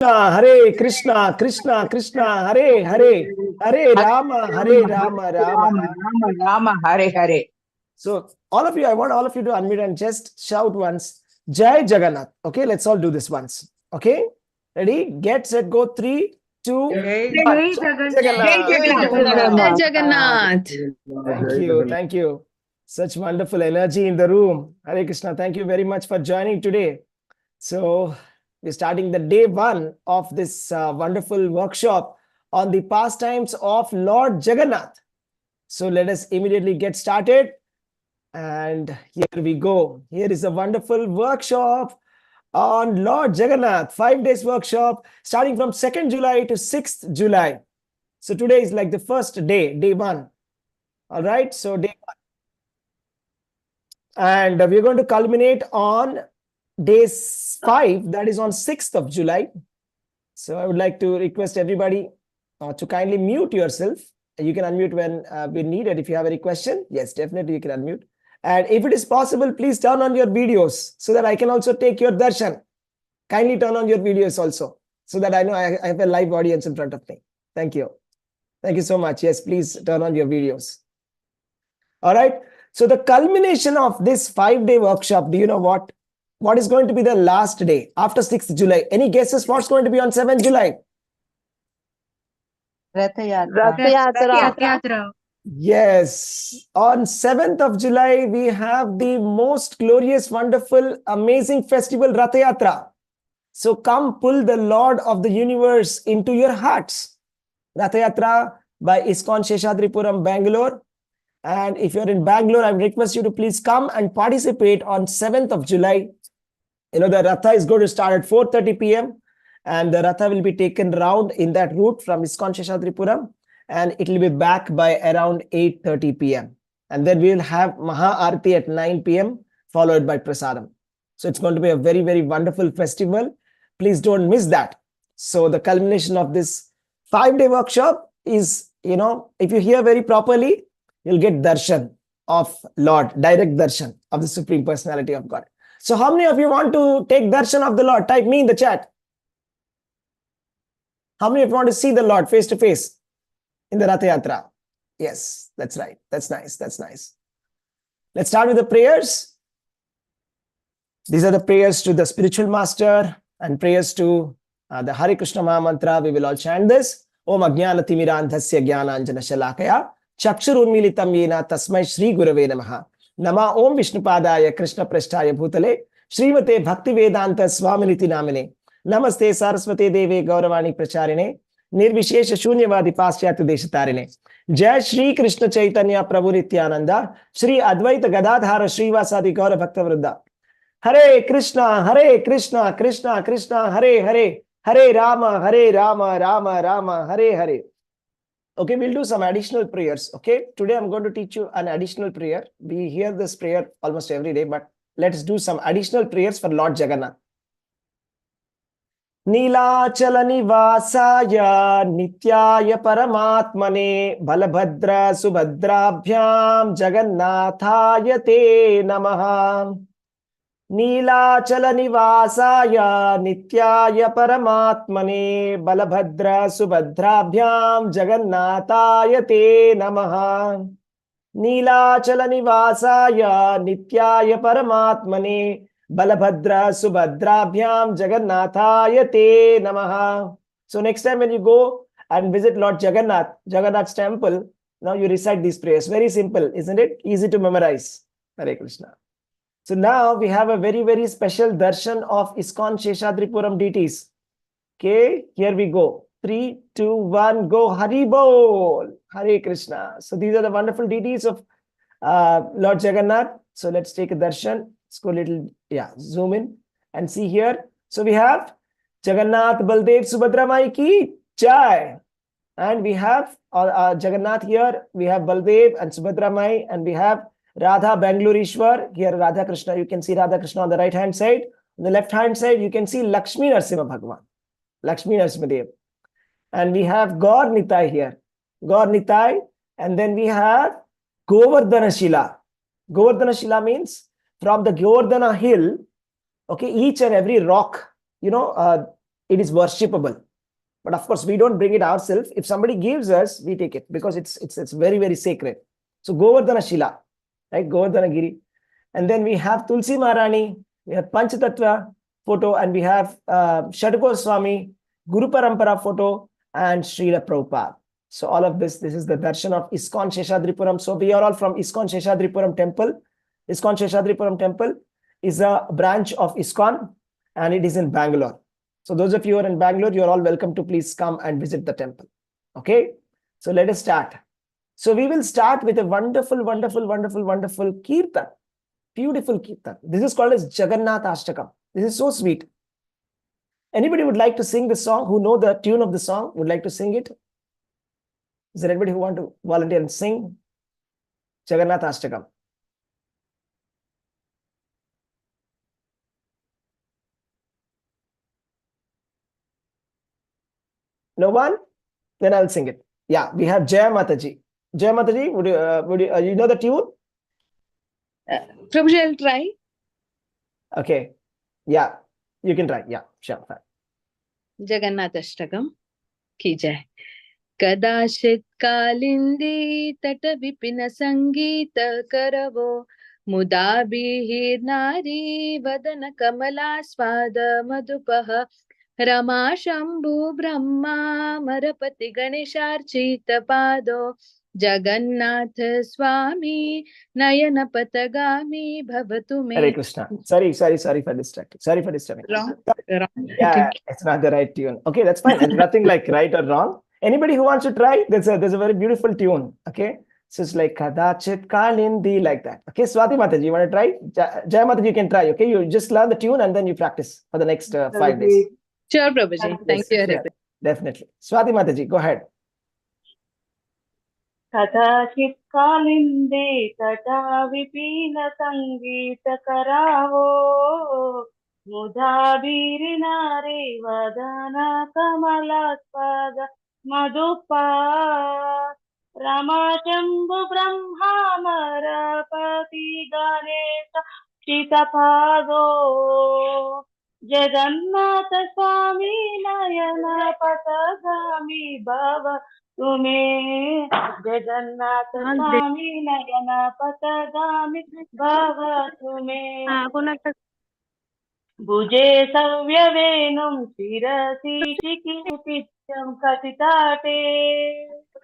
Hare Krishna, Krishna Krishna, Hare Hare, Hare Rama, Hare Rama, Rama Rama. Rama, Hare Hare. So all of you, I want all of you to unmute and just shout once, Jai Jagannath. Okay, let's all do this once. Okay, ready? Get set, go. 3, 2, 1. Jai Jagannath. Jagannath. Thank you. Such wonderful energy in the room. Hare Krishna, thank you very much for joining today. So we're starting the day 1 of this wonderful workshop on the pastimes of Lord Jagannath. So let us immediately get started. And here we go. Here is a wonderful workshop on Lord Jagannath, 5 days workshop starting from 2nd July to 6th July. So today is like the first day, day 1. All right, so day 1. And we're going to culminate on day 5, that is on 6th of July. So I would like to request everybody to kindly mute yourself. You can unmute when we need it. If you have any question, yes, definitely you can unmute. And if it is possible, please turn on your videos so that I can also take your darshan. Kindly turn on your videos also so that I know I have a live audience in front of me. Thank you. Thank you so much. Yes, please turn on your videos. All right. So the culmination of this 5-day workshop, do you know what? What is going to be the last day after 6th July? Any guesses what's going to be on 7th July? Ratha Yatra. Yes. On 7th of July, we have the most glorious, wonderful, amazing festival, Ratha Yatra. So come pull the Lord of the universe into your hearts. Ratha Yatra by ISKCON Seshadripuram, Bangalore. And if you're in Bangalore, I request you to please come and participate on 7th of July. You know, the Ratha is going to start at 4:30 p.m. and the Ratha will be taken round in that route from ISKCON Seshadripuram, and it will be back by around 8:30 p.m. And then we will have Maha Aarti at 9 p.m. followed by Prasadam. So it's going to be a very, very wonderful festival. Please don't miss that. So the culmination of this 5-day workshop is, you know, if you hear very properly, you'll get darshan of Lord, direct darshan of the Supreme Personality of God. So how many of you want to take darshan of the Lord? Type me in the chat. How many of you want to see the Lord face to face in the Ratha Yatra? Yes, that's right. That's nice. That's nice. Let's start with the prayers. These are the prayers to the spiritual master and prayers to the Hare Krishna Maha Mantra. We will all chant this. Om Ajnana Timirandhasya Jnana Anjana Shalakaya Chakshurunmilitam Yena Tasmai Shri Gurave Namaha. Nama Om Vishnupadaya Krishna Prasthaya Bhutale Srimate Bhakti Vedanta Swaminiti Namine Namaste Saraswate Deve Gauravani Pracharine Nirvishesha Shunyavadi Paschatya Deshatarine Jai Shri Krishna Chaitanya Prabhu Nityananda Shri Advaita Gadadhara Srivasadi Gaura Bhakta Vrinda Hare Krishna, Krishna Krishna, Hare Hare, Hare Rama, Rama Rama, Hare Hare. Okay, we'll do some additional prayers. Okay, today I'm going to teach you an additional prayer. We hear this prayer almost every day, but let's do some additional prayers for Lord Jagannath. Neelachala Nivasaya Nityaya Paramatmane Balabhadra Subhadrabhyam Jagannathaya Te Namaha. Neelachala Nivasaya Nityaya Paramatmane Balabhadra Subhadrabhyam Jagannathaya Te Namaha. Neelachala Nivasaya Nityaya Paramatmane Balabhadra Subhadrabhyam Jagannathaya Te Namaha. So next time when you go and visit Lord Jagannath's temple, now you recite these prayers. Very simple, isn't it? Easy to memorize. Hare Krishna. So now we have a very, very special darshan of ISKCON Seshadripuram deities. Okay, here we go. 3, 2, 1, go. Hari Bol. Hare Krishna. So these are the wonderful deities of Lord Jagannath. So let's take a darshan. Let's go a little, zoom in and see here. So we have Jagannath, Baldev, Subhadra Mai ki Jai. And we have Jagannath here. We have Baldev and Subhadra Mai, and we have Radha Bangaloreshwar. Here Radha Krishna, you can see Radha Krishna on the right hand side. On the left hand side, you can see Lakshmi Narasimha Bhagavan, Lakshmi Narasimha Dev. And we have Gaur Nitai here, Gaur Nitai. And then we have Govardhana Shila. Govardhana Shila means from the Govardhana hill, okay, each and every rock, you know, It is worshipable. But of course, we don't bring it ourselves. If somebody gives us, we take it because it's very, very sacred. So Govardhana Shila, right? Govardhana Giri. And then we have Tulsi Maharani, we have Panchatattva photo, and we have Shadko Swami, Guru Parampara photo, and Srila Prabhupada. So all of this is the darshan of ISKCON Sheshadripuram. So we are all from ISKCON Sheshadripuram temple. ISKCON Sheshadripuram temple is a branch of ISKCON, and it is in Bangalore. So those of you who are in Bangalore, you are all welcome to please come and visit the temple. Okay, so let us start. So we will start with a wonderful, wonderful, wonderful, wonderful kirtan. Beautiful kirtan. This is called as Jagannath Ashtakam. This is so sweet. Anybody would like to sing the song, who know the tune of the song, would like to sing it? Is there anybody who want to volunteer and sing Jagannath Ashtakam? No one? Then I'll sing it. Yeah, we have Jaya Mataji. Jaya Mataji, would you know the tune? Prabhuji, I'll try. Okay. Yeah, you can try. Yeah, sure. Fine. Jagannath Ashtakam ki jai. कदाचित् कालिन्दी तटविपिन सङ्गीत करवो मुदाभिः नारी वदन कमलास्वाद मधुपः रमा शम्भु ब्रह्मा मरपति गणेशार्चित पादो जगन्नाथ स्वामी नयन पथगामी भवतु मे. Hare Krishna. Sorry for distracting. Sorry for disturbing. Wrong. Yeah, it's not the right tune. Okay, that's fine. There's nothing like right or wrong. Anybody who wants to try, there's a very beautiful tune. Okay, so it's like Kadachit Kalindi, like that. Okay, Swati Mataji, you want to try? Jaya Mataji, you can try. Okay, you just learn the tune and then you practice for the next 5 days. Sure, Prabhuji. Thank you. Yeah, definitely. Swati Mataji, go ahead. कदाचित् कालिन्दे तटा विपीन सङ्गीत करावो मुदाभिर्नारे वदन कमलास्पद मधुपा रमा शम्भु ब्रह्मा मरपति गणेश चितपादो जगन्नाथ स्वामी नयन पथगामी भव तुमे जगन्नाथ स्वामी नयन पथगामी भव तुमे भुजे सव्यवेणुं शिरसि चिकीर्तिं कथिताटे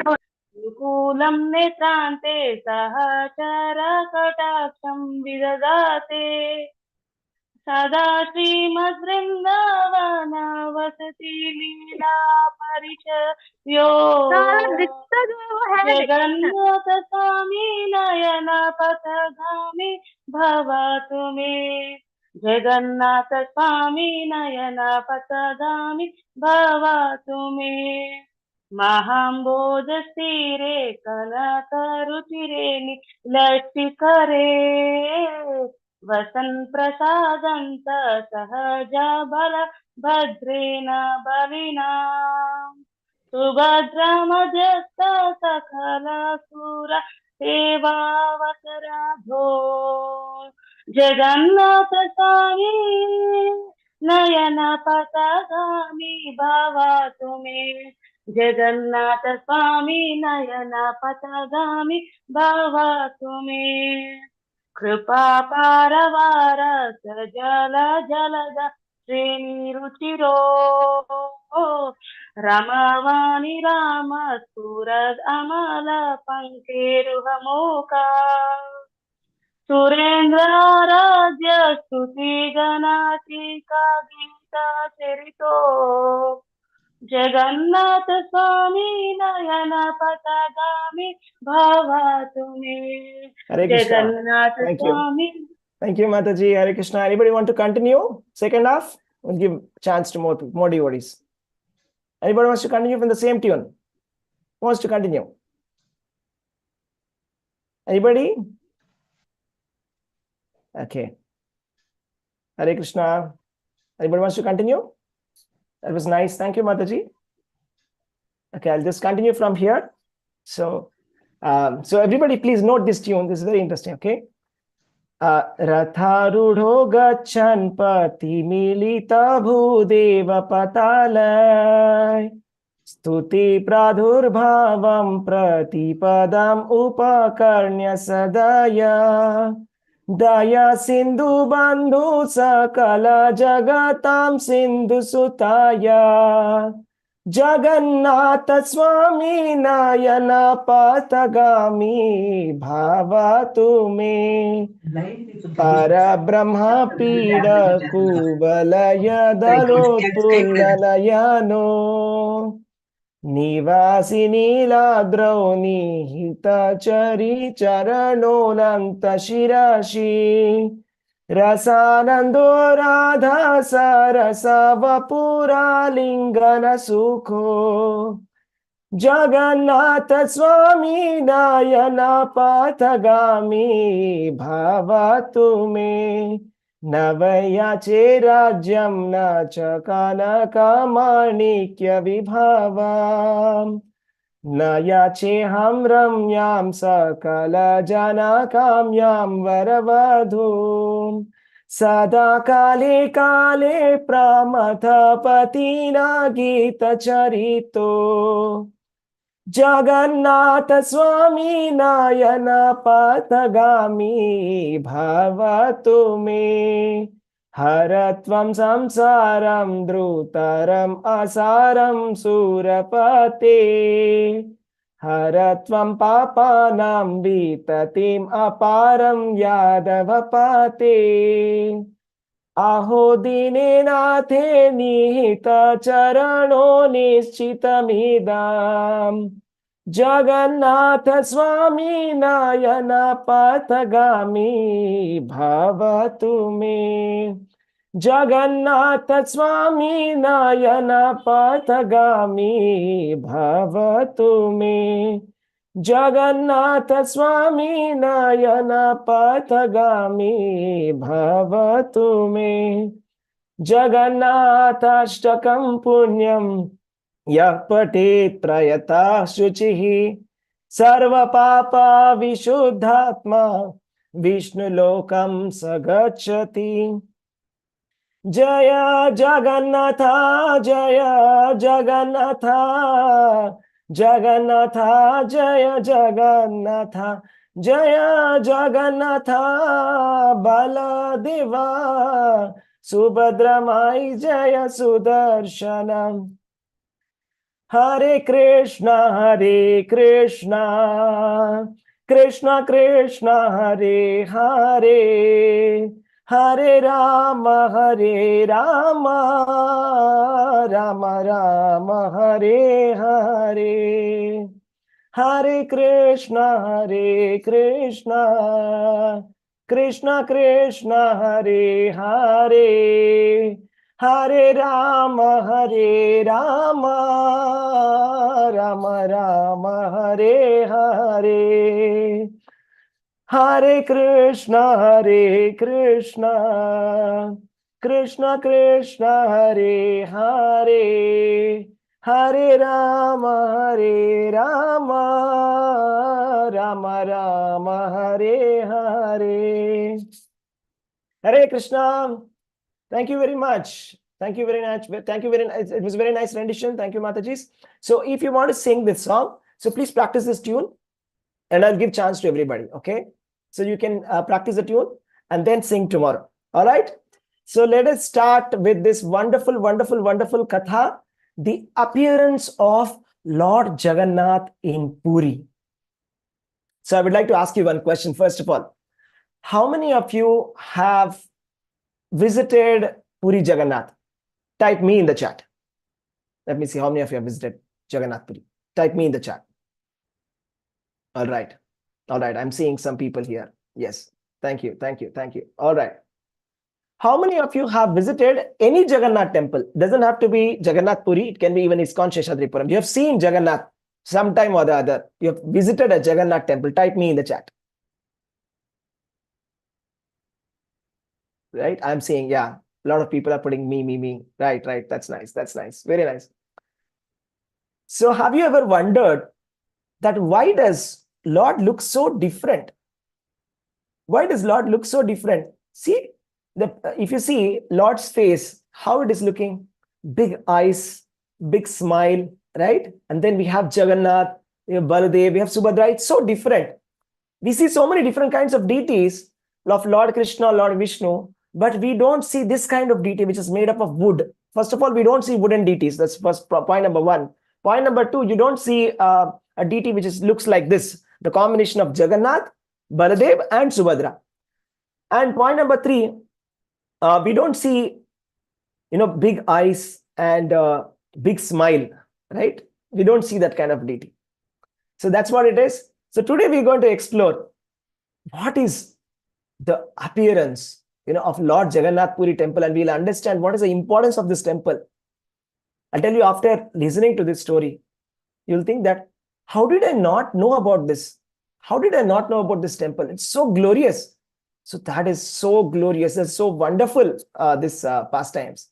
अनुकूलं नेत्रान्ते सहचर कटाक्षं विददाते सदा श्रीमद्वृन्दावन वसति लीला परिचयो जगन्नाथ स्वामी नयन पथगामी भवतु मे जगन्नाथ स्वामी नयन पथगामी भवतु मे महाम्बोधस्थिरे कनकरुचिरे लट्टिकरे वसन् प्रसादन्त सहज बल भद्रेण बलिना सुभद्र मध्यस्थ सकल सुर सेवावसराधो जगन्नाथ स्वामी नयन पथगामी भवतु मे जगन्नाथ स्वामी नयन पथगामी भवतु मे कृपा पारवार जल जलद श्रेणिरुचिरो रमवाणि राम सुरद अमल पंकेरुहमोका सुरेंद्र राज्य स्तुति गणातिका गीता चरितो जगन्नाथ स्वामी नयन पथगामी भवतु मे जगन्नाथ स्वामी. Thank you, Mataji. Hare Krishna. Anybody want to continue? Second half, we'll give chance to more devotees. Anybody wants to continue from the same tune? Who wants to continue? Anybody? Okay. Hare Krishna. Anybody wants to continue? That was nice. Thank you, Mataji. Okay, I'll just continue from here. So everybody please note this tune. This is very interesting, okay? रथारूढो गच्छन् पतिमिलितभूदेव पतालय स्तुति प्रादुर्भावं प्रतिपदम् उपकर्ण्य सदय दया सिन्धु बन्धु सकल जगतां सिन्धु सुताय जगन्नाथ स्वामी नयन पथगामी भावतु मे परब्रह्म पीड कुवलय दलोत्फुल्लनयनो निवासी नीलाद्रौ निहितचरी चरणोऽनन्त शिरसि रसानन्दो राधा सरस वपुरालिङ्गन सुखो जगन्नाथ स्वामी नयन पथगामी भवतु मे न वैयाचे राज्यं न च कनकमाणिक्यविभवम् न याचेऽहं रम्यां सकलजनकाम्यां वरवधूं सदा काले काले प्रमथपतिना गीतचरितो जगन्नाथ स्वामी नयन पथगामी भवतु मे हर त्वं संसारं द्रुतरम् असारं सुरपते हर त्वं पापानां विततिम् अपारं यादवपते अहो दीनेनाथे निहित चरणो निश्चितमिदम् जगन्नाथ स्वामी नयन पथगामी भवतु मे जगन्नाथ स्वामी नयन पथगामी भवतु मे जगन्नाथ स्वामी नयन पथगामी भवतु मे जगन्नाथाष्टकं पुण्यं यः पठेत् प्रयतः शुचिः सर्वपापा विशुद्धात्मा विष्णुलोकं स गच्छति जय जगन्नाथ जय जगन्नाथ जगन्नाथ जय जगन्नाथ जय जगन्नाथ बलदेवा सुभद्रमाई जय सुदर्शनम् हरे Krishna Krishna Krishna Hare Hare Hare Ram Ram Ram Hare Hare Hare Krishna Krishna Krishna Hare Hare Hare Ram Ram Hare Hare Hare Krishna Krishna Krishna Hare Hare Hare Ram Ram Hare Hare Hare Krishna. Thank you very much. Thank you very much. Thank you very nice. It was a very nice rendition. Thank you, Matajis. So if you want to sing this song, so please practice this tune and I'll give chance to everybody. Okay. So you can practice the tune and then sing tomorrow. All right. So let us start with this wonderful, wonderful, wonderful katha, the appearance of Lord Jagannath in Puri. So I would like to ask you one question. First of all, how many of you have visited Puri Jagannath? Type me in the chat. Let me see how many of you have visited Jagannath Puri. Type me in the chat. All right. All right. I'm seeing some people here. Yes. Thank you. Thank you. Thank you. All right. How many of you have visited any Jagannath temple? Doesn't have to be Jagannath Puri. It can be even ISKCON Sheshadripuram. You have seen Jagannath sometime or the other. You have visited a Jagannath temple. Type me in the chat. Right? I'm seeing, yeah, a lot of people are putting me. Right. That's nice. That's nice. Very nice. So have you ever wondered that why does Lord look so different Why does Lord look so different? See, if you see Lord's face, how it is looking, big eyes, big smile, right? And then we have Jagannath, we have Baladev, we have Subhadra. It's so different. We see so many different kinds of deities of Lord Krishna, Lord Vishnu, but we don't see this kind of deity which is made up of wood. First of all, we don't see wooden deities. That's first point number one. Point number two, you don't see a deity which looks like this, the combination of Jagannath, Baladev, and Subhadra. And point number three, we don't see, big eyes and big smile, right? We don't see that kind of deity. So that's what it is. So today we're going to explore what is the appearance, of Lord Jagannath Puri temple, and we'll understand what is the importance of this temple. I'll tell you, after listening to this story, you'll think that, how did I not know about this? How did I not know about this temple? It's so glorious. So that is so glorious. That's so wonderful, this pastimes.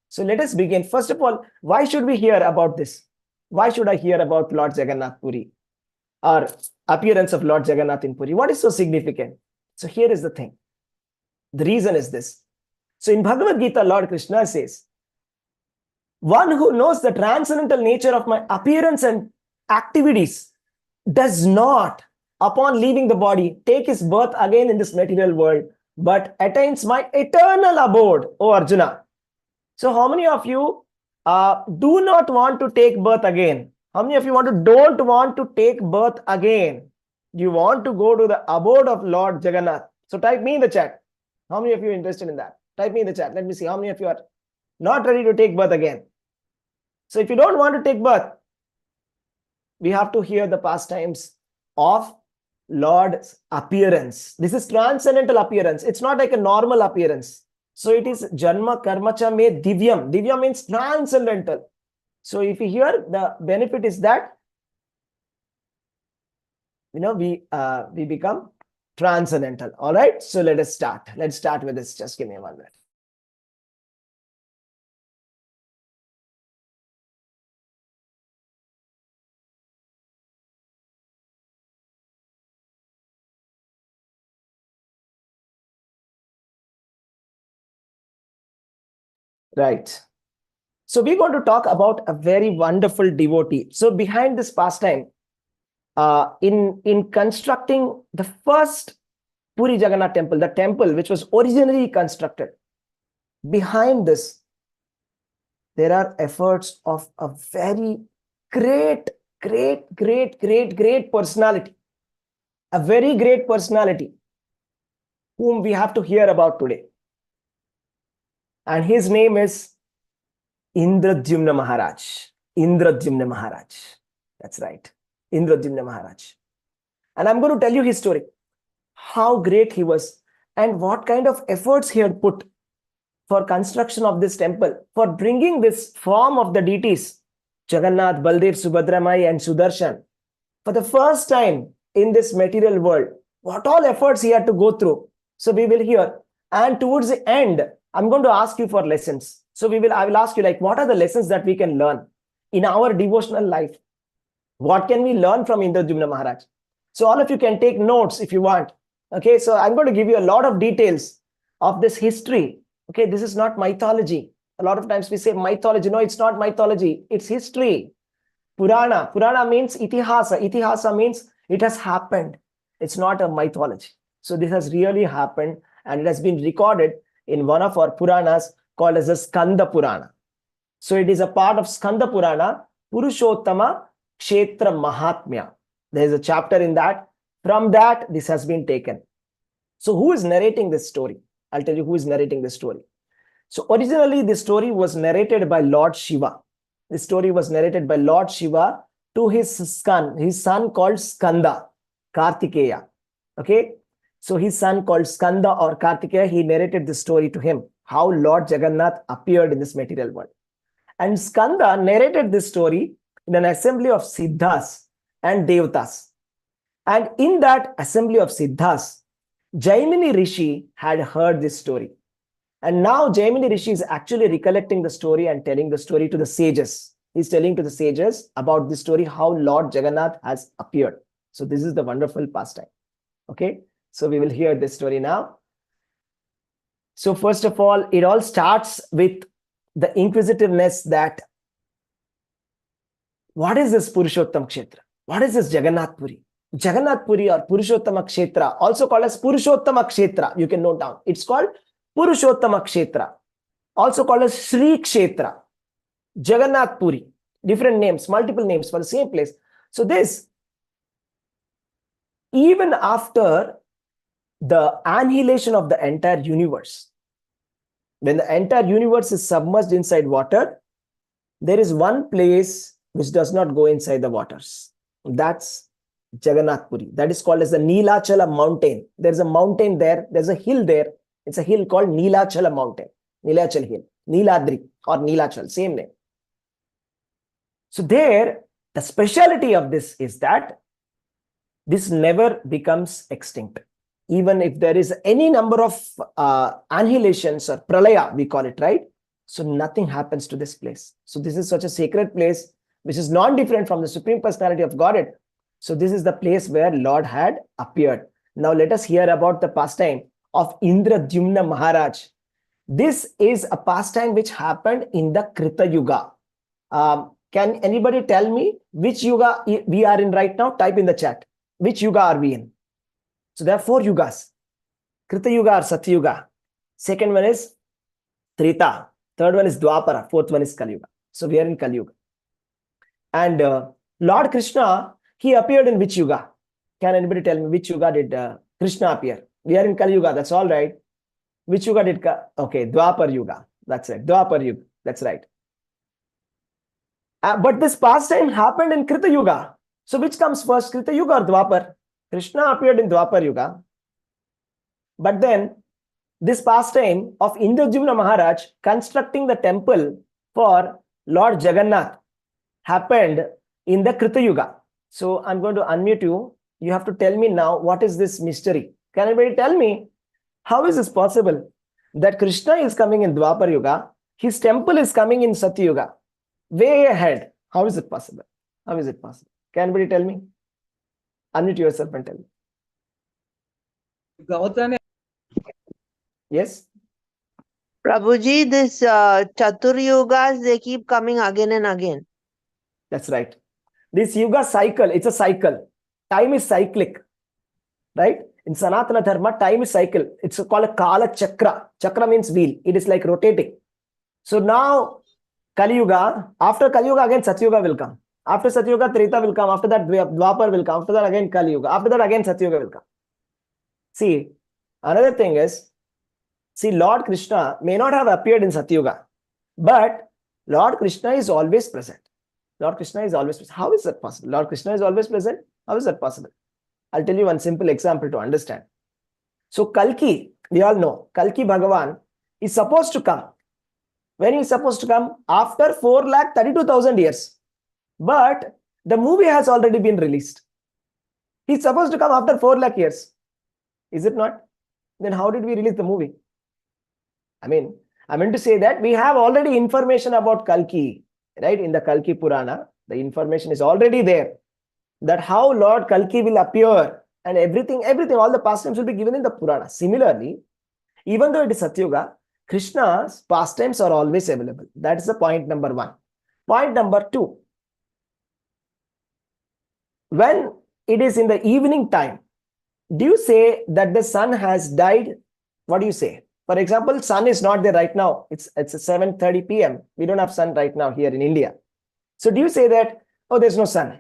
So let us begin. First of all, why should we hear about this? Why should I hear about Lord Jagannath Puri, or appearance of Lord Jagannath in Puri? What is so significant? So here is the thing. The reason is this. So in Bhagavad Gita, Lord Krishna says, one who knows the transcendental nature of my appearance and activities does not, upon leaving the body, take his birth again in this material world, but attains my eternal abode, O Arjuna. So how many of you do not want to take birth again? How many of you don't want to take birth again? You want to go to the abode of Lord Jagannath. So type me in the chat. How many of you are interested in that? Type me in the chat. Let me see how many of you are not ready to take birth again. So if you don't want to take birth, we have to hear the pastimes of Lord's appearance. This is transcendental appearance. It's not like a normal appearance. So it is Janma Karmacha Me Divyam. Divyam means transcendental. So if you hear, the benefit is that, we become transcendental. All right. So let us start. Let's start with this. Just give me 1 minute. Right. So we're going to talk about a very wonderful devotee. So behind this pastime, in constructing the first Puri Jagannath temple, the temple which was originally constructed, behind this, there are efforts of a very great personality, a very great personality whom we have to hear about today. And his name is Indradyumna Maharaj. Indradyumna Maharaj. That's right. Indradyumna Maharaj. And I'm going to tell you his story. How great he was and what kind of efforts he had put for construction of this temple, for bringing this form of the deities, Jagannath, Baldev, Subhadramai, and Sudarshan, for the first time in this material world. What all efforts he had to go through. So we will hear. And towards the end, I'm going to ask you for lessons. So I will ask you, like, what are the lessons that we can learn in our devotional life? What can we learn from Indradyumna Maharaj? So all of you can take notes if you want. Okay, so I'm going to give you a lot of details of this history. Okay, this is not mythology. A lot of times we say mythology. No, it's not mythology. It's history. Purana. Purana means itihasa. Itihasa means it has happened. It's not a mythology. So this has really happened, and it has been recorded in one of our Puranas called as the Skanda Purana. So it is a part of Skanda Purana, Purushottama Kshetra Mahatmya. There is a chapter in that. From that, this has been taken. So who is narrating this story? I'll tell you who is narrating this story. So originally, this story was narrated by Lord Shiva. This story was narrated by Lord Shiva to his son called Skanda, Kartikeya. Okay. So his son called Skanda or Kartikeya, he narrated this story to him, how Lord Jagannath appeared in this material world. And Skanda narrated this story in an assembly of Siddhas and Devatas. And in that assembly of Siddhas, Jaimini Rishi had heard this story. And now Jaimini Rishi is actually recollecting the story and telling the story to the sages. He's telling to the sages about this story, how Lord Jagannath has appeared. So this is the wonderful pastime. Okay. So we will hear this story now. So first of all, it all starts with the inquisitiveness that what is this Purushottam Kshetra? What is this Jagannath Puri? Jagannath Puri or Purushottama Kshetra, also called as Purushottama Kshetra, you can note down. It's called Purushottama Kshetra, also called as Sri Kshetra, Jagannath Puri. Different names, multiple names for the same place. So this, even after the annihilation of the entire universe, when the entire universe is submerged inside water, there is one place which does not go inside the waters. That's Jagannath Puri. That is called as the Neelachala mountain. There's a mountain there. There's a hill there. It's a hill called Neelachala mountain. Neelachal hill. Neeladri or Neelachal, same name. So there, the speciality of this is that this never becomes extinct. Even if there is any number of annihilations or pralaya, we call it, right? So nothing happens to this place. So this is such a sacred place, which is non-different from the Supreme Personality of Godhead. So this is the place where Lord had appeared. Now let us hear about the pastime of Indradyumna Maharaj. This is a pastime which happened in the Krita Yuga. Can anybody tell me which yuga we are in right now? Type in the chat. Which yuga are we in? So there are 4 yugas. Krita Yuga or Satya Yuga. Second one is Treta. Third one is Dwapara. Fourth one is Kali Yuga. So we are in Kali Yuga. And Lord Krishna, he appeared in which yuga? Can anybody tell me which yuga did Krishna appear? We are in Kali Yuga. That's all right. Which yuga did okay, Dwapar Yuga. That's right. Dwapar Yuga. That's right. But this pastime happened in Krita Yuga. So which comes first, Krita Yuga or Dwapar? Krishna appeared in Dwapar Yuga. But then this pastime of Indradyumna Maharaj constructing the temple for Lord Jagannath happened in the Krita Yuga. So I'm going to unmute you. You have to tell me now, what is this mystery? Can anybody tell me, how is this possible that Krishna is coming in Dwapar Yuga, his temple is coming in Satya Yuga, way ahead? How is it possible? How is it possible? Can anybody tell me? Unmute yourself and tell me. Yes? Prabhuji, this Chaturyugas, they keep coming again and again. That's right. This Yuga cycle, it's a cycle. Time is cyclic, right? In Sanatana Dharma, time is cycle. It's called a Kala Chakra. Chakra means wheel. It is like rotating. So now, Kali Yuga, after Kali Yuga, again Satya Yuga will come. After Satya Yuga, Treta will come. After that, Dwapar will come. After that, again Kali Yuga. After that, again Satya Yuga will come. See, another thing is, see, Lord Krishna may not have appeared in Satya Yuga, but Lord Krishna is always present. Lord Krishna is always present. How is that possible? Lord Krishna is always present. How is that possible? I'll tell you one simple example to understand. So Kalki, we all know, Kalki Bhagavan is supposed to come. When he is supposed to come? After 4,32,000 years. But the movie has already been released. He's supposed to come after 4 lakh years. Is it not? Then how did we release the movie? I mean to say that we have already information about Kalki, right? In the Kalki Purana, the information is already there. That how Lord Kalki will appear and everything, all the pastimes will be given in the Purana. Similarly, even though it is Satyuga, Krishna's pastimes are always available. That is the point number 1. Point number 2. When it is in the evening time, do you say that the sun has died? What do you say? For example, sun is not there right now. It's 7:30 p.m. We don't have sun right now here in India. So do you say that, oh, there's no sun?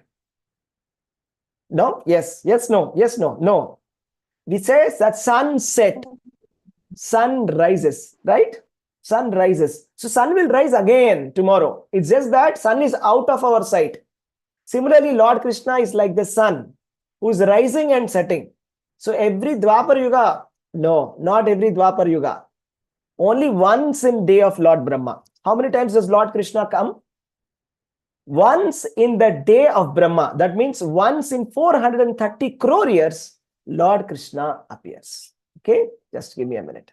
No? Yes. Yes, no. Yes, no. No. We say that sun set. Sun rises, right? Sun rises. So sun will rise again tomorrow. It's just that sun is out of our sight. Similarly, Lord Krishna is like the sun who is rising and setting. So every Dwapar Yuga, no, not every Dwapar Yuga. Only once in day of Lord Brahma. How many times does Lord Krishna come? Once in the day of Brahma. That means once in 430 crore years, Lord Krishna appears. Okay, just give me a minute.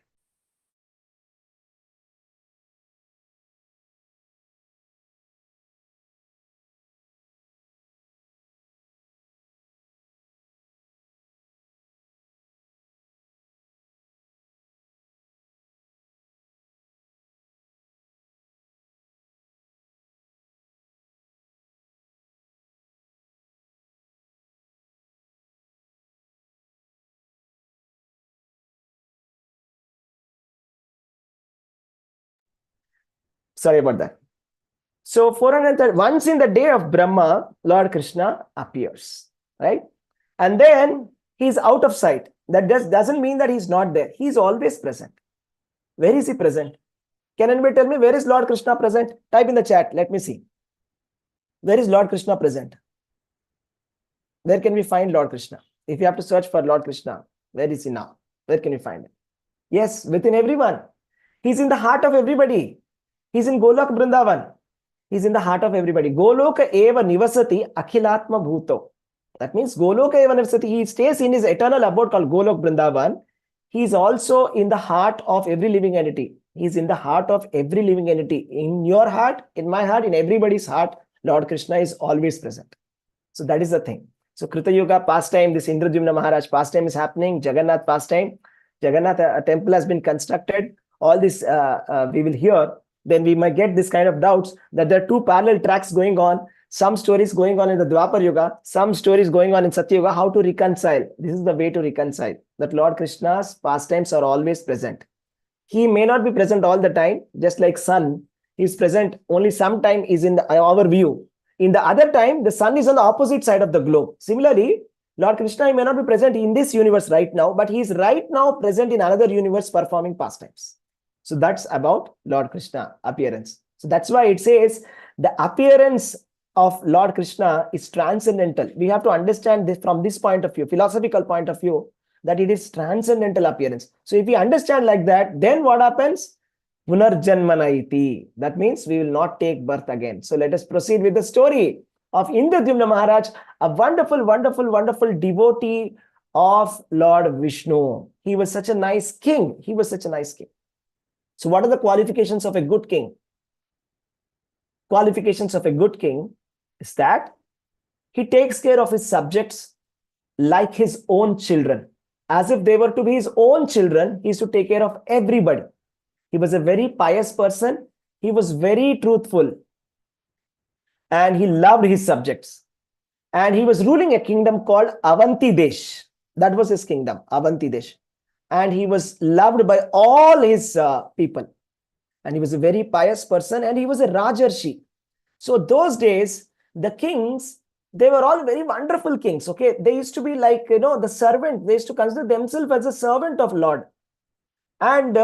Sorry about that. So 430, once in the day of Brahma, Lord Krishna appears, right? And then he's out of sight. That doesn't mean that he's not there. He's always present. Where is he present? Can anybody tell me where is Lord Krishna present? Type in the chat. Let me see. Where is Lord Krishna present? Where can we find Lord Krishna? If you have to search for Lord Krishna, where is he now? Where can you find him? Yes, within everyone. He's in the heart of everybody. He's in Golok Vrindavan. He's in the heart of everybody. Goloka eva nivasati akhilatma bhuto. That means Goloka eva nivasati. He stays in his eternal abode called Golok Vrindavan. He's also in the heart of every living entity. He's in the heart of every living entity. In your heart, in my heart, in everybody's heart, Lord Krishna is always present. So that is the thing. So Krita Yuga pastime, this Indradyumna Maharaj pastime is happening. Jagannath pastime. Jagannath, a temple has been constructed. All this we will hear. Then we might get this kind of doubts that there are two parallel tracks going on. Some stories going on in the Dwapar Yuga, some stories going on in Satya Yuga. How to reconcile? This is the way to reconcile. That Lord Krishna's pastimes are always present. He may not be present all the time, just like sun. He's present only sometime is in our view. In the other time, the sun is on the opposite side of the globe. Similarly, Lord Krishna may not be present in this universe right now, but he is right now present in another universe performing pastimes. So that's about Lord Krishna appearance. So that's why it says the appearance of Lord Krishna is transcendental. We have to understand this from this point of view, philosophical point of view, that it is transcendental appearance. So if we understand like that, then what happens? Punarjanmanaiti. That means we will not take birth again. So let us proceed with the story of Indradyumna Maharaj, a wonderful, wonderful, wonderful devotee of Lord Vishnu. He was such a nice king. He was such a nice king. So what are the qualifications of a good king? Qualifications of a good king is that he takes care of his subjects like his own children. As if they were to be his own children, he used to take care of everybody. He was a very pious person. He was very truthful. And he loved his subjects. And he was ruling a kingdom called Avanti Desh. That was his kingdom, Avanti Desh. And he was loved by all his people. And he was a very pious person, and he was a Rajarshi. So those days, the kings, they were all very wonderful kings. Okay, they used to be like, the servant. They used to consider themselves as a servant of Lord. And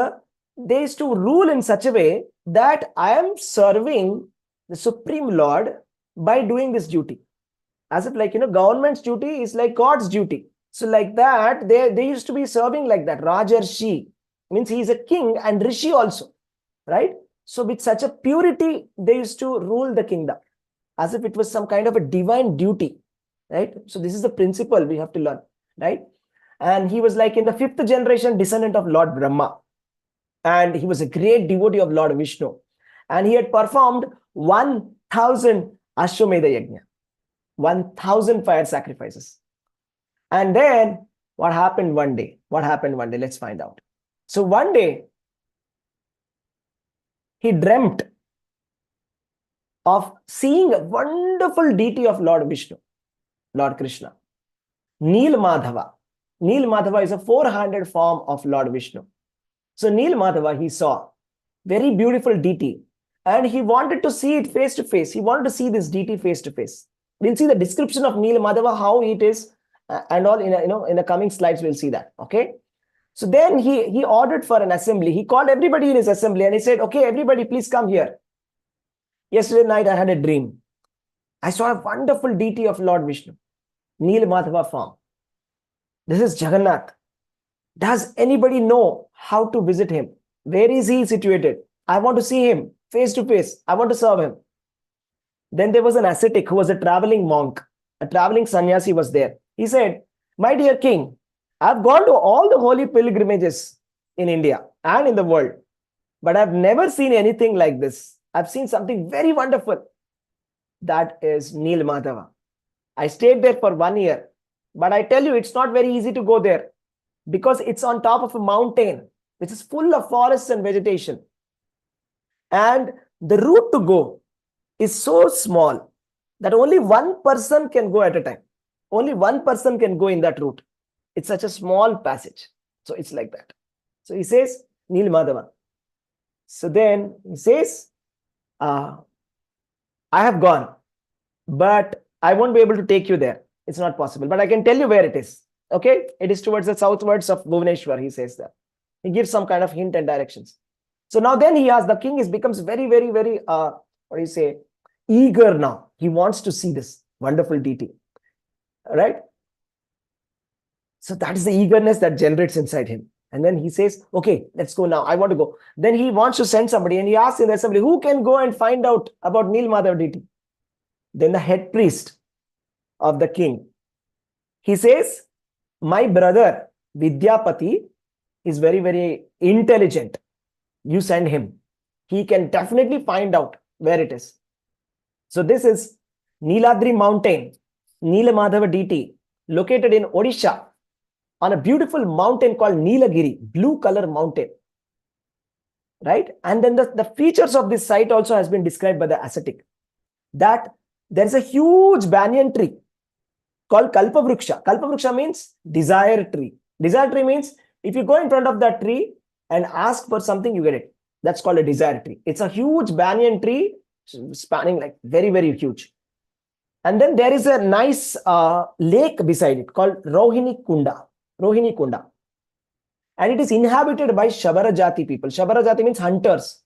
they used to rule in such a way that I am serving the Supreme Lord by doing this duty. As if like, government's duty is like God's duty. So like that, they used to be serving like that. Rajarshi means he is a king and Rishi also, right? So with such a purity, they used to rule the kingdom as if it was some kind of a divine duty, right? So this is the principle we have to learn, right? And he was like in the 5th generation descendant of Lord Brahma. And he was a great devotee of Lord Vishnu. And he had performed 1,000 Ashwamedha Yajna, 1,000 fire sacrifices. And then what happened one day? What happened one day? Let's find out. So one day, he dreamt of seeing a wonderful deity of Lord Vishnu, Lord Krishna, Neel Madhava. Neel Madhava is a 400 form of Lord Vishnu. So Neel Madhava, he saw very beautiful deity, and he wanted to see it face to face. He wanted to see this deity face to face. We'll see the description of Neel Madhava, how it is, and all in the coming slides. We'll see that. Okay. So then he ordered for an assembly. He called everybody in his assembly and he said, okay, everybody, please come here. Yesterday night, I had a dream. I saw a wonderful deity of Lord Vishnu, Neel Madhava form. This is Jagannath. Does anybody know how to visit him? Where is he situated? I want to see him face to face. I want to serve him. Then there was an ascetic who was a traveling monk. A traveling sannyasi was there. He said, my dear king, I've gone to all the holy pilgrimages in India and in the world, but I've never seen anything like this. I've seen something very wonderful. That is Neel Madhava. I stayed there for 1 year, but I tell you, it's not very easy to go there because it's on top of a mountain, which is full of forests and vegetation. And the route to go is so small that only one person can go at a time. Only one person can go in that route. It's such a small passage. So it's like that. So he says, Neel Madhava. So then he says, I have gone, but I won't be able to take you there. It's not possible, but I can tell you where it is. Okay, it is towards the southwards of Bhubaneswar, he says that. He gives some kind of hint and directions. So now then he asks, the king becomes very, very, very, what do you say, eager now. He wants to see this wonderful deity, right? So that is the eagerness that generates inside him. And then he says, okay, let's go now. I want to go. Then he wants to send somebody, and he asks in the assembly, who can go and find out about Nilmadhav deity? Then the head priest of the king, he says, my brother Vidyapati is very, very intelligent. You send him. He can definitely find out where it is. So this is Niladri mountain, Nilamadhava deity, located in Odisha, on a beautiful mountain called Nilagiri, blue color mountain. Right? And then the features of this site also has been described by the ascetic. That there is a huge banyan tree called Kalpavruksha. Kalpavruksha means desire tree. Desire tree means if you go in front of that tree and ask for something, you get it. That's called a desire tree. It's a huge banyan tree spanning like very, very huge. And then there is a nice lake beside it called Rohini Kunda. Rohini Kunda. And it is inhabited by Shabara Jati people. Shabara Jati means hunters.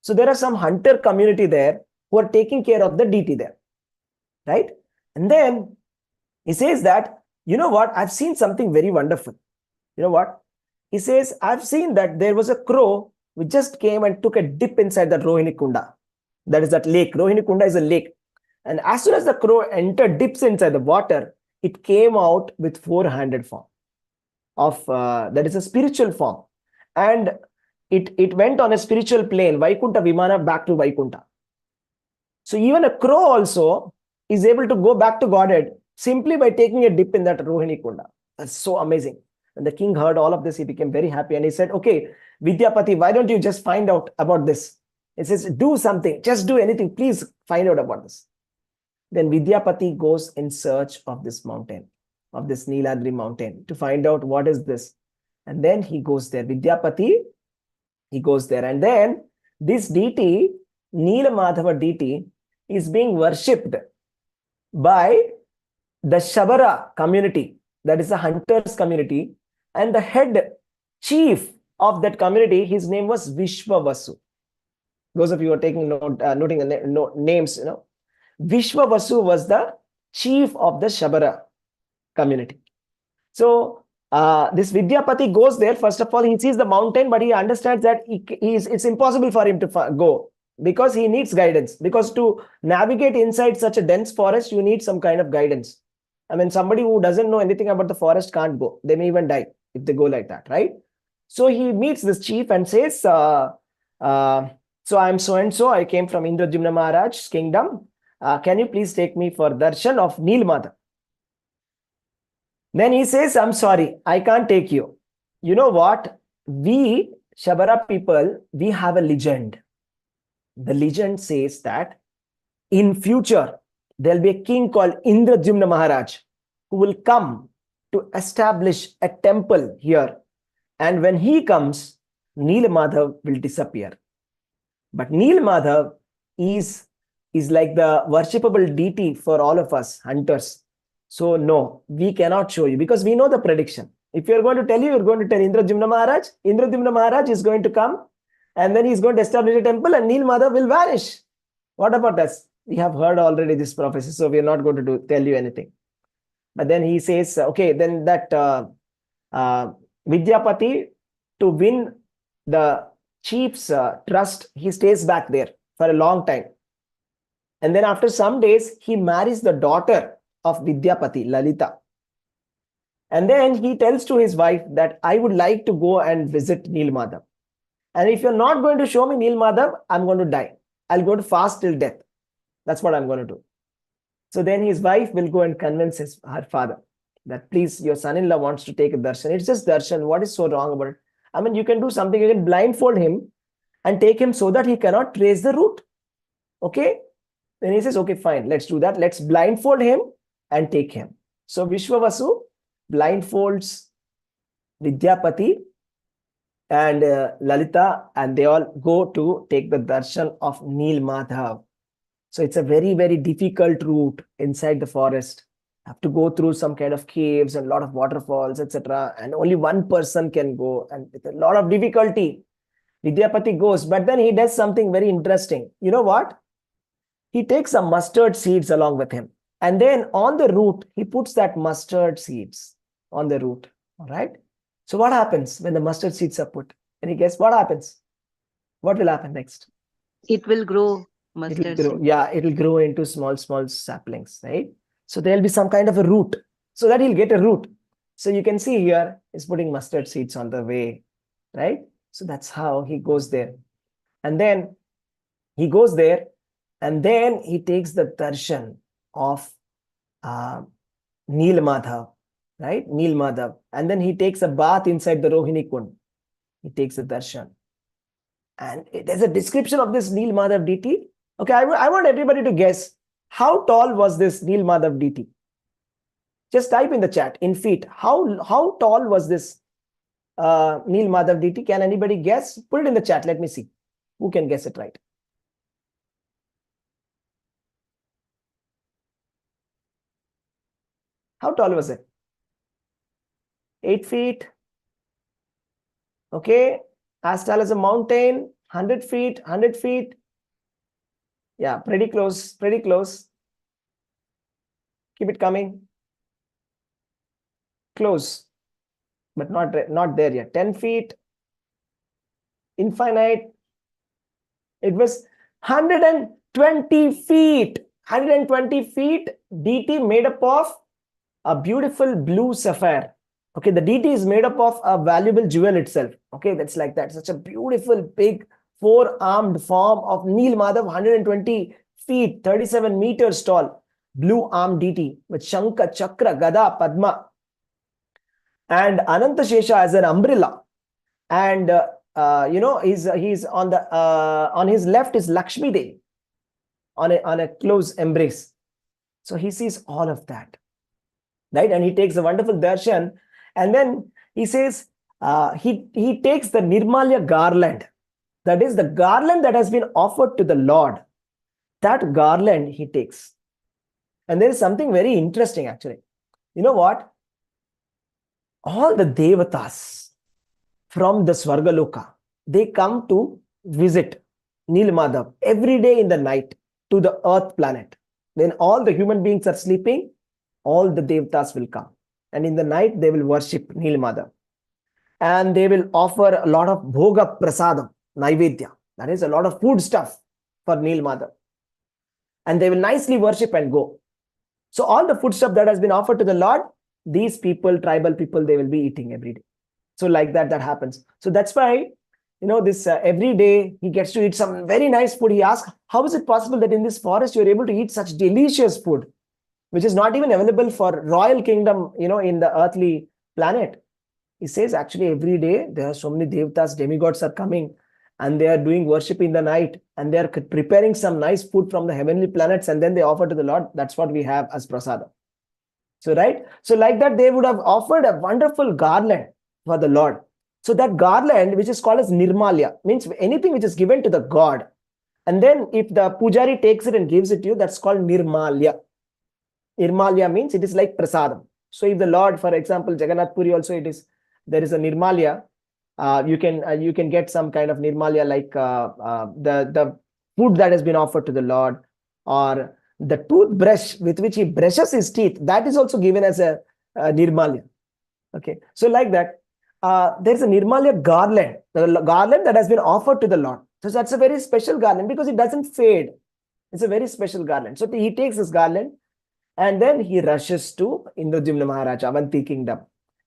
So there are some hunter community there who are taking care of the deity there. Right? And then he says that, you know what? I've seen something very wonderful. You know what? He says, I've seen that there was a crow which just came and took a dip inside that Rohini Kunda. That is that lake. Rohini Kunda is a lake. And as soon as the crow entered, dips inside the water, it came out with four-handed form. That is a spiritual form. And it went on a spiritual plane, Vaikunta Vimana, back to Vaikunta. So even a crow also is able to go back to Godhead simply by taking a dip in that Rohini Kunda. That's so amazing. And the king heard all of this. He became very happy. And he said, okay, Vidyapati, why don't you just find out about this? He says, do something. Just do anything. Please find out about this. Then Vidyapati goes in search of this mountain, of this Niladri mountain, to find out what is this. And then he goes there. Vidyapati, he goes there. And then this deity, Nilamadhava deity, is being worshipped by the Shabara community, that is the hunters community, and the head chief of that community, his name was Vishwavasu. Those of you who are taking note, noting the names, you know, Vishwavasu was the chief of the Shabara community. So this Vidyapati goes there. First of all, he sees the mountain, but he understands that it's impossible for him to go, because he needs guidance. Because to navigate inside such a dense forest, you need some kind of guidance. I mean, somebody who doesn't know anything about the forest can't go. They may even die if they go like that, right? So he meets this chief and says, so I'm so-and-so. I came from Indrajumna Maharaj's kingdom. Can you please take me for darshan of Nilmadhav? Then he says, I'm sorry, I can't take you. You know what? We, Shabara people, we have a legend. The legend says that in future, there'll be a king called Indrajumna Maharaj who will come to establish a temple here. And when he comes, Nilmadhav will disappear. But Nilmadhav is like the worshipable deity for all of us hunters. So no, we cannot show you, because we know the prediction. If you're going to tell you, you're going to tell Indrajumna Maharaj. Indrajumna Maharaj is going to come, and then he's going to establish a temple, and Nilmadhav will vanish. What about us? We have heard already this prophecy, so we are not going to tell you anything. But then he says, okay, then that Vidyapati, to win the chief's trust, he stays back there for a long time. And then after some days, he marries the daughter of Vidyapati, Lalita. And then he tells to his wife that I would like to go and visit Nilmadhav. And if you're not going to show me Nilmadhav, I'm going to die. I'll go to fast till death. That's what I'm going to do. So then his wife will go and convince her father that please, your son-in-law wants to take a darshan. It's just darshan. What is so wrong about it? I mean, you can do something. You can blindfold him and take him so that he cannot trace the route. Okay? Then he says, okay, fine, let's do that. Let's blindfold him and take him. So Vishwavasu blindfolds Vidyapati and Lalita, and they all go to take the darshan of Neel Madhav. So it's a very, very difficult route inside the forest. Have to go through some kind of caves and a lot of waterfalls, etc. And only one person can go, and with a lot of difficulty, Vidyapati goes. But then he does something very interesting. You know what? He takes some mustard seeds along with him. And then on the route, he puts that mustard seeds on the route. All right. So what happens when the mustard seeds are put? Can you guess what happens? What will happen next? It will grow. It will Mustard grow. seed. Yeah, it will grow into small, small saplings, right? So there'll be some kind of a root. So that he'll get a root. So you can see here, he's putting mustard seeds on the way, right? So that's how he goes there. And then he goes there, and then he takes the darshan of Neel Madhav, right? Neel Madhav. And then he takes a bath inside the Rohini Kund. He takes a darshan. And there's a description of this Neel Madhav deity. Okay, I want everybody to guess, how tall was this Neel Madhav deity? Just type in the chat, in feet. How tall was this Neel Madhav deity? Can anybody guess? Put it in the chat. Let me see who can guess it right. How tall was it? 8 feet. Okay. As tall as a mountain. 100 feet. 100 feet. Yeah, pretty close. Pretty close. Keep it coming. Close. But not there yet. 10 feet. Infinite. It was 120 feet. 120 feet. DT made up of a beautiful blue sapphire. Okay, the DT is made up of a valuable jewel itself. Okay, that's like that. Such a beautiful, big, four-armed form of Neel Madhav, 120 feet, 37 meters tall, blue-armed DT with Shankha, Chakra, Gada, Padma, and Ananta Shesha as an umbrella. And he's on his left is Lakshmi Devi on a close embrace. So he sees all of that. Right, and he takes a wonderful darshan, and then he says he takes the Nirmalya garland, that is the garland that has been offered to the Lord. That garland he takes, and there is something very interesting actually. You know what? All the devatas from the Swargaloka, they come to visit Neel Madhav every day in the night to the earth planet. When all the human beings are sleeping, all the devatas will come, and in the night they will worship Neel Madhav, and they will offer a lot of bhoga prasadam, naivedya, that is a lot of food stuff for Neel Madhav, and they will nicely worship and go. So all the food stuff that has been offered to the Lord, these people, tribal people, they will be eating every day. So like that happens. So that's why, this every day he gets to eat some very nice food. He asks, how is it possible that in this forest you're able to eat such delicious food, which is not even available for royal kingdom, in the earthly planet? He says, actually, every day there are so many devatas, demigods are coming, and they are doing worship in the night, and they are preparing some nice food from the heavenly planets, and then they offer to the Lord. That's what we have as prasada. So, right? So like that, they would have offered a wonderful garland for the Lord. So that garland, which is called as Nirmalya, means anything which is given to the God. And then if the pujari takes it and gives it to you, that's called Nirmalya. Nirmalya means it is like prasadam. So if the Lord, for example, Jagannath Puri also, there is a Nirmalya. You can get some kind of Nirmalya, like the food that has been offered to the Lord, or the toothbrush with which he brushes his teeth, that is also given as a Nirmalya. Okay, so like that, there is a Nirmalya garland, the garland that has been offered to the Lord. So that's a very special garland because it doesn't fade. It's a very special garland. So he takes this garland, and then he rushes to Indradyumna Maharaj, Avanti kingdom.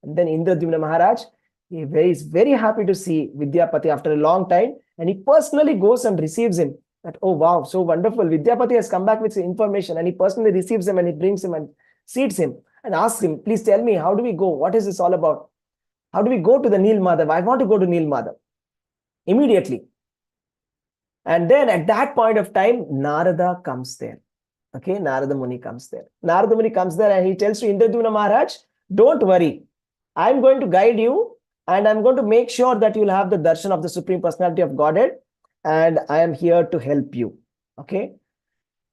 And then Indradyumna Maharaj, he is very happy to see Vidyapati after a long time, and he personally goes and receives him. That, oh wow, so wonderful. Vidyapati has come back with information, and he personally receives him, and he brings him and seats him and asks him, please tell me, how do we go? What is this all about? How do we go to the Neel Madhav? I want to go to Neel Madhav immediately. And then at that point of time, Narada comes there. Okay, Narada Muni comes there. Narada Muni comes there and he tells to Indradyumna Maharaj, don't worry. I'm going to guide you and I'm going to make sure that you'll have the darshan of the Supreme Personality of Godhead, and I am here to help you. Okay.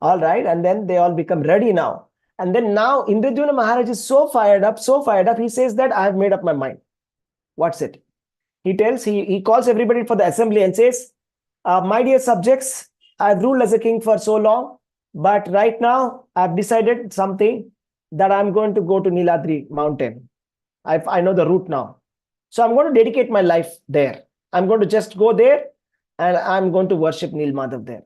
All right. And then they all become ready now. And then now Indradyumna Maharaj is so fired up, he says that I have made up my mind. What's it? He calls everybody for the assembly and says, my dear subjects, I've ruled as a king for so long, but right now I've decided something, that I'm going to go to Niladri mountain. I know the route now. So I'm going to dedicate my life there. I'm going to just go there and I'm going to worship Nil Madhav there.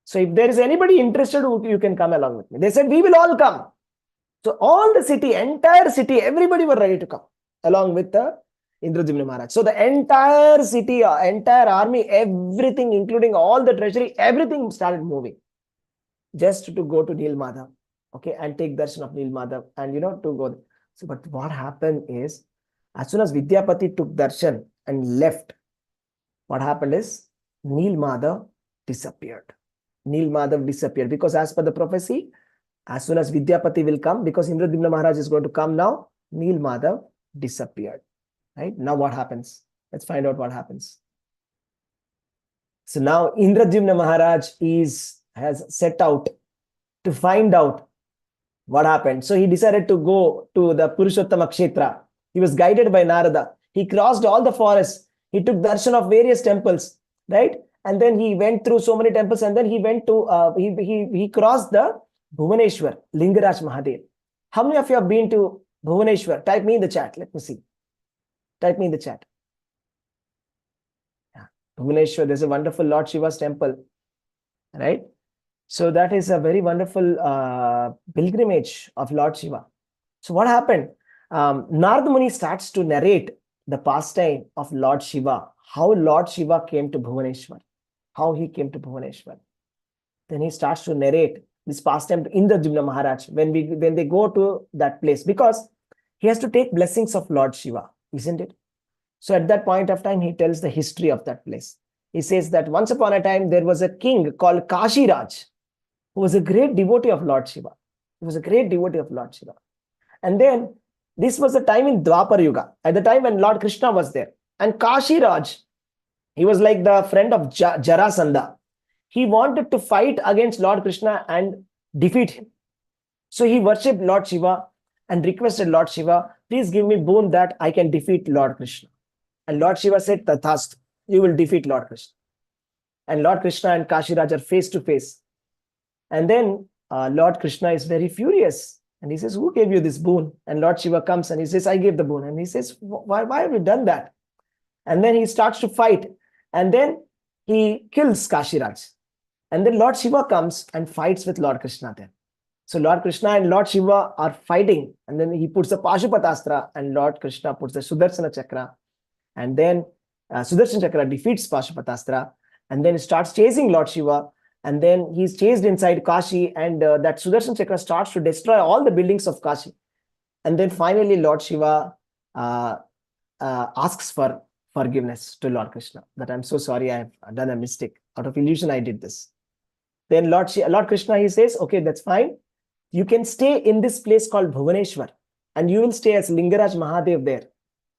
So if there is anybody interested, you can come along with me. They said, we will all come. So all the city, entire city, everybody were ready to come along with the Indradyumna Maharaj. So the entire city, entire army, everything, including all the treasury, everything started moving just to go to Nil Madhav, okay, and take darshan of Nil Madhav and, to go. So, but what happened is, as soon as Vidyapati took darshan and left, what happened is Nil Madhav disappeared. Nil Madhav disappeared because as per the prophecy, as soon as Vidyapati will come, because Indradyumna Maharaj is going to come now, Nil Madhav disappeared. Right? Now what happens? Let's find out what happens. So now Indradyumna Maharaj has set out to find out what happened. So he decided to go to the Purushottama Kshetra. He was guided by Narada. He crossed all the forests. He took darshan of various temples, right? And then he went through so many temples, and then he went to he crossed the Bhuvaneshwar, Lingaraj Mahadev. How many of you have been to Bhuvaneshwar? Type me in the chat. Let me see. Type me in the chat. Yeah. Bhuvaneshwar, there's a wonderful Lord Shiva's temple, right? So that is a very wonderful pilgrimage of Lord Shiva. So what happened? Narada Muni starts to narrate the pastime of Lord Shiva, how Lord Shiva came to Bhuvaneshwar, how he came to Bhuvaneshwar. Then he starts to narrate this pastime to Indradyumna Maharaj when they go to that place, because he has to take blessings of Lord Shiva, isn't it? So at that point of time, he tells the history of that place. He says that once upon a time, there was a king called Kashiraj, who was a great devotee of Lord Shiva. He was a great devotee of Lord Shiva. And then this was the time in Dwapar Yuga, at the time when Lord Krishna was there. And Kashiraj, he was like the friend of Jarasandha. He wanted to fight against Lord Krishna and defeat him. So he worshipped Lord Shiva and requested Lord Shiva, please give me boon that I can defeat Lord Krishna. And Lord Shiva said, Tathast, you will defeat Lord Krishna. And Lord Krishna and Kashiraj are face to face. And then Lord Krishna is very furious. And he says, who gave you this boon? And Lord Shiva comes and he says, I gave the boon. And he says, why have you done that? And then he starts to fight. And then he kills Kashiraj. And then Lord Shiva comes and fights with Lord Krishna then. So Lord Krishna and Lord Shiva are fighting. And then he puts the Pashupatastra and Lord Krishna puts the Sudarshana Chakra. And then Sudarshan Chakra defeats Pashupatastra. And then he starts chasing Lord Shiva. And then he's chased inside Kashi, and that Sudarshan Chakra starts to destroy all the buildings of Kashi. And then finally Lord Shiva asks for forgiveness to Lord Krishna, that I'm so sorry, I have done a mistake. Out of illusion, I did this. Then Lord Krishna, he says, okay, that's fine. You can stay in this place called Bhuvaneshwar, and you will stay as Lingaraj Mahadev there.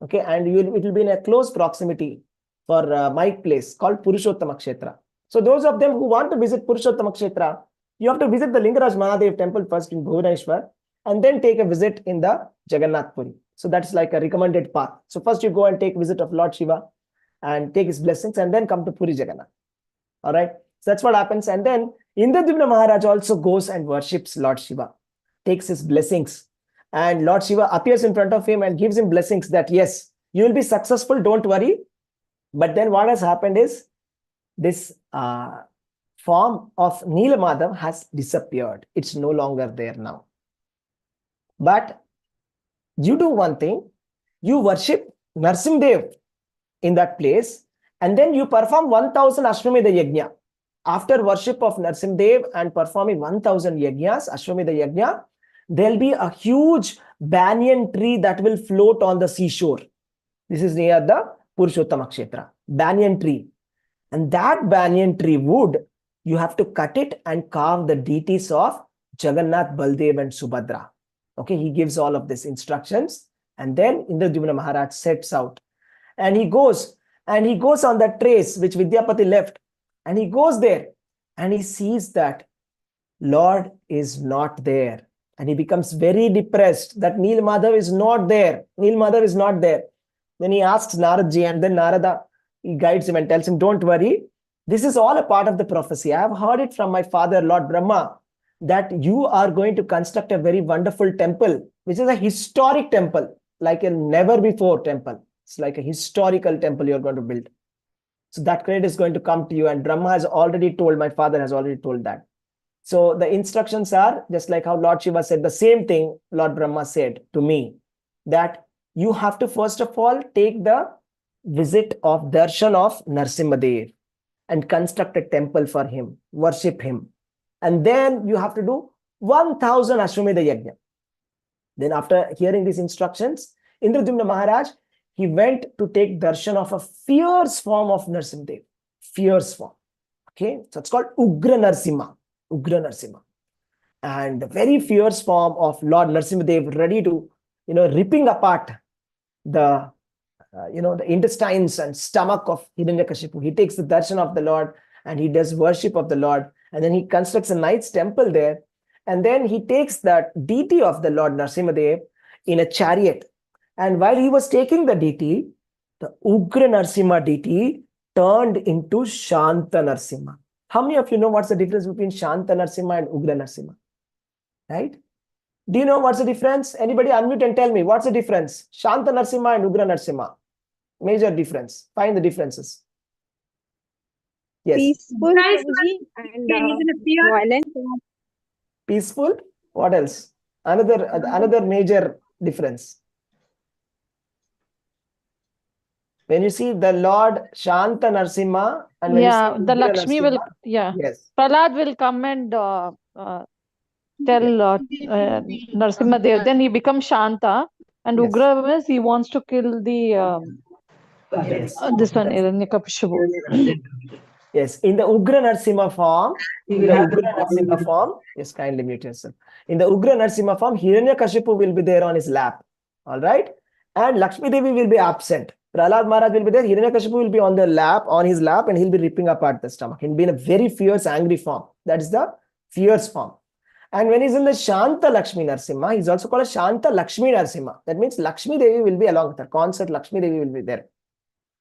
Okay, and it will be in a close proximity for my place called Purushottama Kshetra. So those of them who want to visit Purushottama Kshetra, you have to visit the Lingaraj Mahadev temple first in Bhuvaneshwar, and then take a visit in the Jagannath Puri. So that's like a recommended path. So first you go and take visit of Lord Shiva and take his blessings, and then come to Puri Jagannath. All right. So that's what happens. And then Indradyumna Maharaj also goes and worships Lord Shiva, takes his blessings. And Lord Shiva appears in front of him and gives him blessings that, yes, you will be successful, don't worry. But then what has happened is this form of Nila Madhav has disappeared. It's no longer there now. But you do one thing, you worship Narsimdev in that place, and then you perform 1000 Ashwamedha Yajna. After worship of Narsimdev and performing 1000 Yajnas, Ashwamedha Yajna, there'll be a huge banyan tree that will float on the seashore. This is near the Purushottama Kshetra. Banyan tree. And that banyan tree wood, you have to cut it and carve the deities of Jagannath, Baldev and Subhadra. Okay, he gives all of these instructions. And then Indradyumna Maharaj sets out. And he goes on that trace which Vidyapati left, and he goes there and he sees that Lord is not there. And he becomes very depressed that Neel Madhav is not there. Neel Madhav is not there. Then he asks Naradji, and then Narada, he guides him and tells him, don't worry. This is all a part of the prophecy. I have heard it from my father, Lord Brahma, that you are going to construct a very wonderful temple, which is a historic temple, like a never before temple. It's like a historical temple you're going to build. So that credit is going to come to you. And Brahma has already told, my father has already told that. So the instructions are just like how Lord Shiva said, the same thing Lord Brahma said to me, that you have to first of all take the visit of darshan of Narsimhadev and construct a temple for him, worship him. And then you have to do 1000 Ashwamedha Yajna. Then after hearing these instructions, Indradyumna Maharaj, he went to take darshan of a fierce form of Narsimhadev. Fierce form. Okay, so it's called Ugra Narsimha. Ugra Narsimha. And the very fierce form of Lord Narsimhadev, ready to, ripping apart the, the intestines and stomach of Hiranyakashipu. He takes the darshan of the Lord and he does worship of the Lord. And then he constructs a nice temple there. And then he takes that deity of the Lord Narsimhadev in a chariot. And while he was taking the deity, the Ugra Narsimha deity turned into Shanta Narsimha. How many of you know what's the difference between Shanta Narsimha and Ugra Narsimha? Right? Do you know what's the difference? Anybody unmute and tell me what's the difference? Shanta Narsimha and Ugra Narsimha. Major difference. Find the differences. Yes. Peaceful, Prabhuji, and violent. Peaceful. What else? Another major difference. When you see the Lord Shanta Narsimha and when you see the Ugra Lakshmi will, Narsimha, yes. Prahlad will come and tell Narsimha Dev. Then he becomes Shanta, and Yes. Ugra means he wants to kill the this one, Hiranyakashipu. Yes, in the Ugra Narsimha form, yes, kindly mute yourself. In the Ugra Narsimha form, Hiranyakashipu will be there on his lap. All right. And Lakshmi Devi will be absent. Prahlad Maharaj will be there. Hiranyakashipu will be on his lap, and he'll be ripping apart the stomach. He'll be in a very fierce, angry form. That is the fierce form. And when he's in the Shanta Lakshmi Narsimha, he's also called a Shanta Lakshmi Narsimha. That means Lakshmi Devi will be along with her. Concert Lakshmi Devi will be there.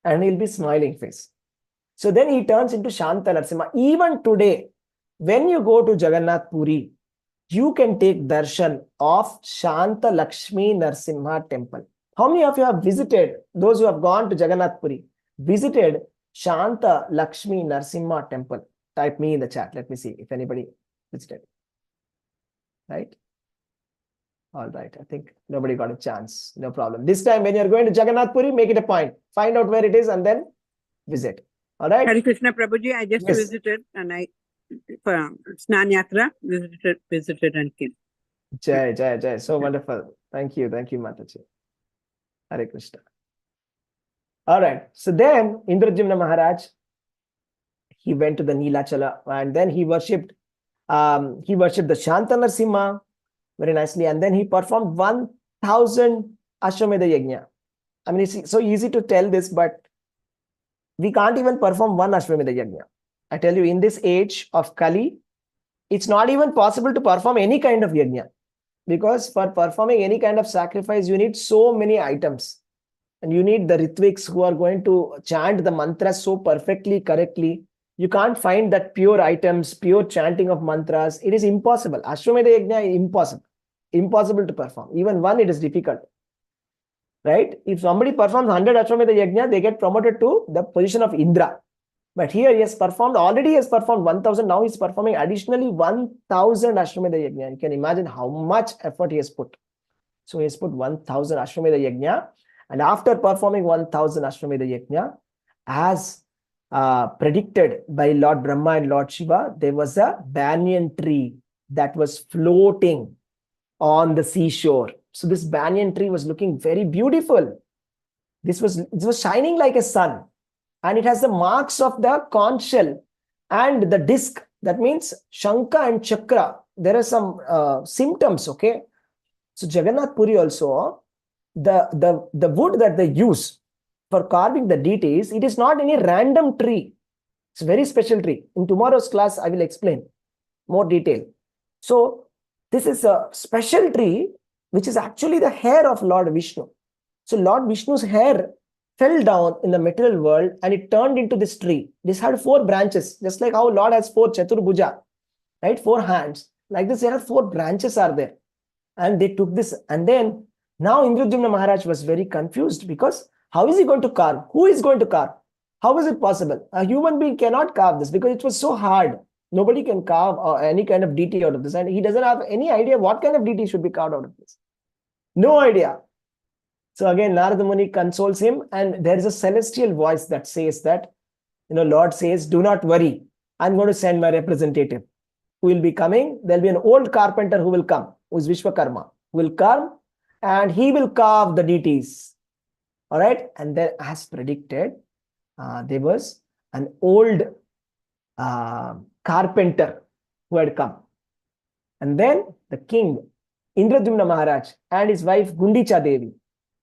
And he'll be smiling face. So then he turns into Shanta Narsimha. Even today, when you go to Jagannath Puri, you can take darshan of Shanta Lakshmi Narsimha temple. How many of you have visited, those who have gone to Jagannath Puri, visited Shanta Lakshmi Narsimha temple? Type me in the chat. Let me see if anybody visited. Right? All right. I think nobody got a chance. No problem. This time when you're going to Jagannath Puri, make it a point. Find out where it is and then visit. All right. Hare Krishna Prabhuji, I just Yes. visited and for Snan Yatra, visited and came. Jai. So wonderful. Thank you, Mataji. Hare Krishna. All right. So then Indradyumna Maharaj, he went to the Neelachala and then he worshipped the Shanta Narsimha very nicely, and then he performed 1000 Ashwamedha Yajna. I mean, it's so easy to tell this, but we can't even perform one Ashwamedha Yajna. I tell you, in this age of Kali, it's not even possible to perform any kind of Yajna, because for performing any kind of sacrifice, you need so many items, and you need the Ritviks who are going to chant the mantras so perfectly, correctly. You can't find that pure items, pure chanting of mantras. It is impossible. Ashwamedha Yajna is impossible. Impossible to perform. Even one, it is difficult. Right? If somebody performs 100 Ashwamedha Yajna, they get promoted to the position of Indra. But here he has performed 1000. Now he's performing additionally 1000 Ashwamedha Yajna. You can imagine how much effort he has put. So he has put 1000 Ashwamedha Yajna. And after performing 1000 Ashwamedha Yajna, as predicted by Lord Brahma and Lord Shiva, there was a banyan tree that was floating on the seashore. So this banyan tree was looking very beautiful. It was shining like a sun, and it has the marks of the conch shell and the disc. That means Shankha and Chakra. There are some symptoms. Okay, so Jagannath Puri also, the wood that they use for carving the deities, it is not any random tree. It's a very special tree. In tomorrow's class, I will explain more detail. So this is a special tree, which is actually the hair of Lord Vishnu. So Lord Vishnu's hair fell down in the material world and it turned into this tree. This had 4 branches, just like how Lord has 4 Chaturbhuja, right? 4 hands. Like this, there are 4 branches are there. And they took this. And then now Indradyumna Maharaj was very confused, because how is he going to carve? Who is going to carve? How is it possible? A human being cannot carve this because it was so hard. Nobody can carve any kind of deity out of this. And he doesn't have any idea what kind of deity should be carved out of this. No idea. So again, Narada Muni consoles him, and there is a celestial voice that says that, Lord says, do not worry. I'm going to send my representative who will be coming. There'll be an old carpenter who will come, who is Vishwakarma, who will come and he will carve the deities. All right. And then, as predicted, there was an old carpenter who had come. And then the king, Indradyumna Maharaj, and his wife Gundicha Devi,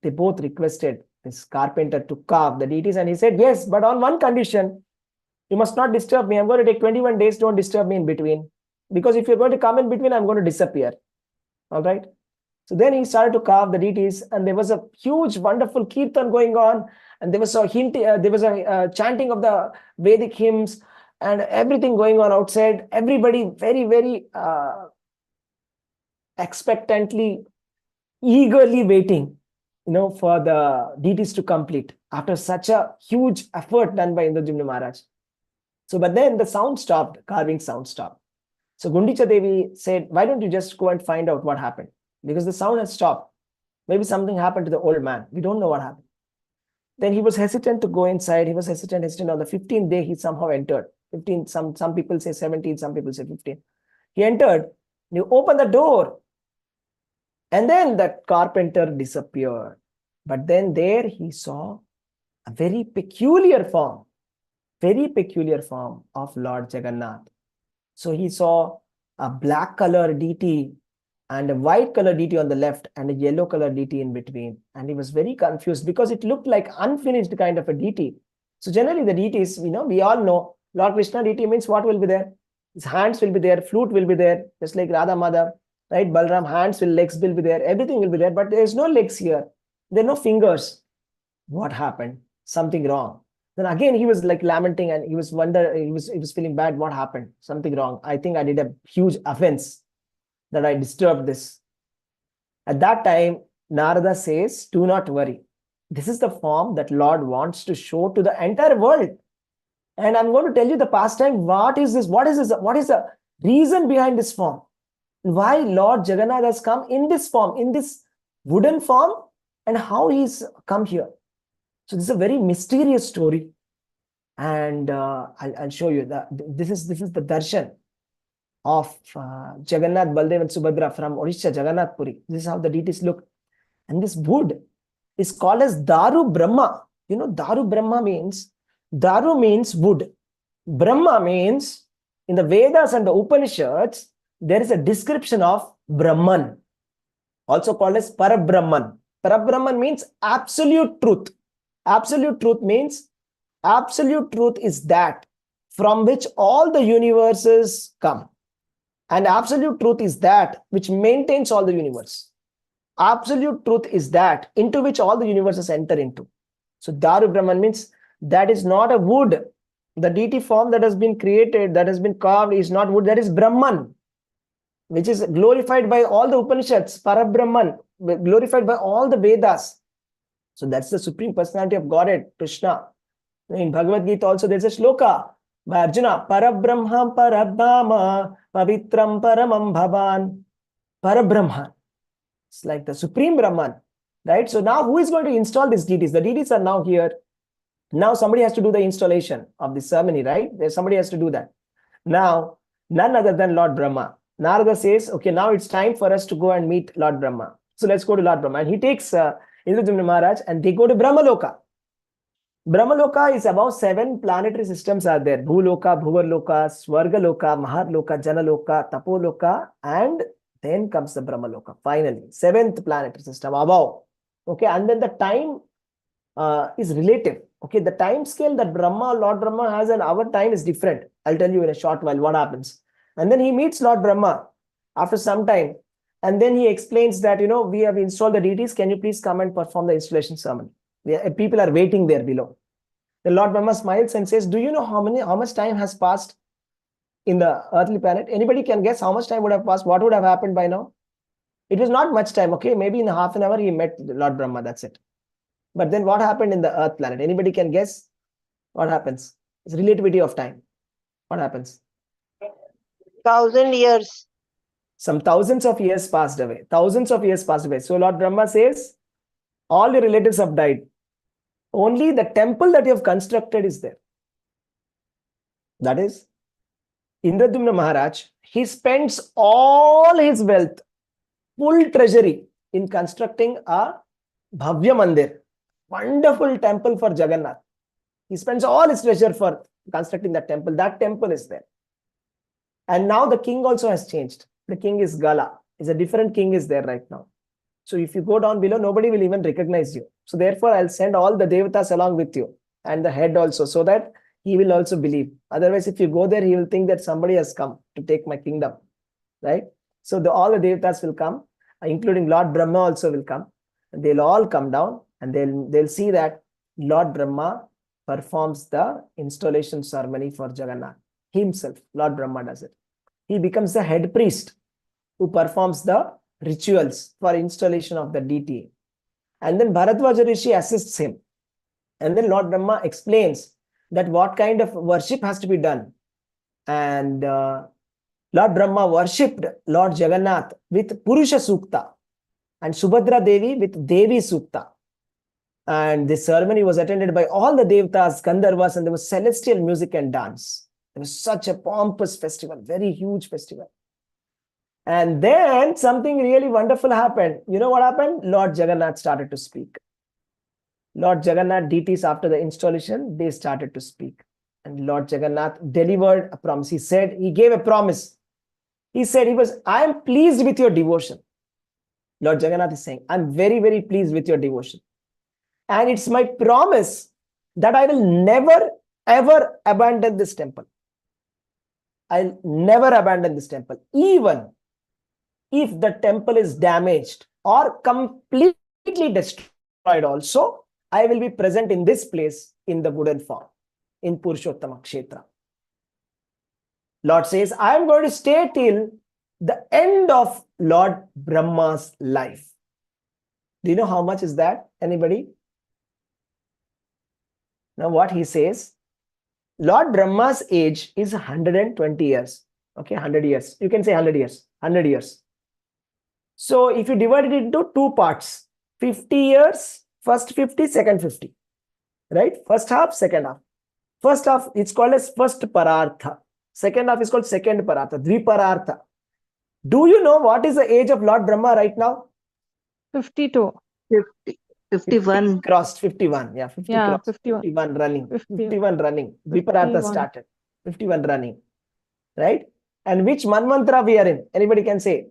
they both requested this carpenter to carve the deities. And he said, yes, but on one condition, you must not disturb me. I'm going to take 21 days. Don't disturb me in between. Because if you're going to come in between, I'm going to disappear. All right. So then he started to carve the deities, and there was a huge, wonderful kirtan going on. And there was a chanting of the Vedic hymns and everything going on outside. Everybody very, very expectantly, eagerly waiting, for the deities to complete after such a huge effort done by Indradyumna Maharaj. So, but then the sound stopped, carving sound stopped. So Gundicha Devi said, why don't you just go and find out what happened? Because the sound has stopped. Maybe something happened to the old man. We don't know what happened. Then he was hesitant to go inside. He was hesitant. On the 15th day, he somehow entered. 15, some people say 17, some people say 15. He entered. He opened the door. And then that carpenter disappeared. But then there he saw a very peculiar form of Lord Jagannath. So he saw a black color deity and a white color deity on the left and a yellow color deity in between. And he was very confused because it looked like unfinished kind of a deity. So generally the deities, we all know Lord Krishna deity means what will be there? His hands will be there, flute will be there, just like Radha Mother, right? Balram, legs will be there, everything will be there, but there is no legs here. There are no fingers. What happened? Something wrong. Then again, he was like lamenting and he was feeling bad. What happened? Something wrong. I think I did a huge offense that I disturbed this. At that time, Narada says, do not worry. This is the form that Lord wants to show to the entire world. And I'm going to tell you the pastime. What is this? What is the reason behind this form? Why Lord Jagannath has come in this form, in this wooden form, and how he's come here. So this is a very mysterious story. And I'll show you that this is the darshan of Jagannath, Baldev and Subhadra from Odisha, Jagannath Puri. This is how the deities look. And this wood is called as Daru Brahma. Daru Brahma means, Daru means wood. Brahma means, in the Vedas and the Upanishads, there is a description of Brahman, also called as Parabrahman. Parabrahman means absolute truth. Absolute truth means, absolute truth is that from which all the universes come. And absolute truth is that which maintains all the universe. Absolute truth is that into which all the universes enter into. So Daru Brahman means that is not a wood. The deity form that has been created, that has been carved is not wood. That is Brahman, which is glorified by all the Upanishads. Parabrahman, glorified by all the Vedas. So that's the Supreme Personality of Godhead, Krishna. In Bhagavad Gita also there's a shloka by Arjuna. Parabrahmam Parabrahma Pavitram Paramam Bhavan. Parabrahman. It's like the Supreme Brahman. Right? So now who is going to install these deities? The deities are now here. Now somebody has to do the installation of the ceremony, right? Somebody has to do that. Now, none other than Lord Brahma. Narada says, okay, now it's time for us to go and meet Lord Brahma. So let's go to Lord Brahma. And he takes Indradyumna Maharaj and they go to Brahmaloka. Brahmaloka is about 7 planetary systems are there. Bhuloka, Bhuvarloka, Swargaloka, Maharloka, Janaloka, Tapoloka, and then comes the Brahmaloka. Finally, 7th planetary system above. Okay, and then the time is relative. Okay, the time scale that Lord Brahma has and our time is different. I'll tell you in a short while what happens. And then he meets Lord Brahma after some time. And then he explains that, we have installed the deities. Can you please come and perform the installation ceremony? People are waiting there below. The Lord Brahma smiles and says, do you know how much time has passed in the earthly planet? Anybody can guess how much time would have passed? What would have happened by now? It was not much time. Okay, maybe in half an hour he met Lord Brahma. That's it. But then what happened in the earth planet? Anybody can guess what happens? It's relativity of time. What happens? 1,000 years. Some thousands of years passed away. Thousands of years passed away. So Lord Brahma says, all your relatives have died. Only the temple that you have constructed is there. That is, Indradumna Maharaj, he spends all his wealth, full treasury in constructing a Bhavya Mandir, wonderful temple for Jagannath. He spends all his treasure for constructing that temple. That temple is there. And now the king also has changed. The king is Gala. It's a different king is there right now. So if you go down below, nobody will even recognize you. So therefore, I'll send all the devatas along with you and the head also, so that he will also believe. Otherwise, if you go there, he will think that somebody has come to take my kingdom, right? So all the devatas will come, including Lord Brahma also will come. And they'll all come down and they'll see that Lord Brahma performs the installation ceremony for Jagannath. Himself, Lord Brahma does it. He becomes the head priest who performs the rituals for installation of the deity. And then Bharadwaja Rishi assists him. And then Lord Brahma explains that what kind of worship has to be done. And Lord Brahma worshipped Lord Jagannath with Purusha Sukta and Subhadra Devi with Devi Sukta. And this ceremony was attended by all the Devatas, Gandharvas, and there was celestial music and dance. It was such a pompous festival, very huge festival. And then something really wonderful happened. You know what happened? Lord Jagannath started to speak. Lord Jagannath deities, after the installation, they started to speak. And Lord Jagannath delivered a promise. He gave a promise. He said, I am pleased with your devotion. Lord Jagannath is saying, I'm very, very pleased with your devotion. And it's my promise that I will never, ever abandon this temple. I'll never abandon this temple, even if the temple is damaged or completely destroyed also, I will be present in this place in the wooden form, in Purushottama Kshetra. Lord says, I am going to stay till the end of Lord Brahma's life. Do you know how much is that? Anybody? Now what he says, Lord Brahma's age is 120 years. Okay, 100 years. You can say 100 years. 100 years. So if you divide it into two parts, 50 years, first 50, second 50. Right? First half, second half. First half, it's called as first parartha. Second half is called second parartha, dviparartha. Do you know what is the age of Lord Brahma right now? 52. 51. Crossed 51. Yeah, 50 Yeah, crossed. 51. 51 running. 50. 51 running. Dviparartha 51. started. 51 running. Right? And which manmantra we are in? Anybody can say?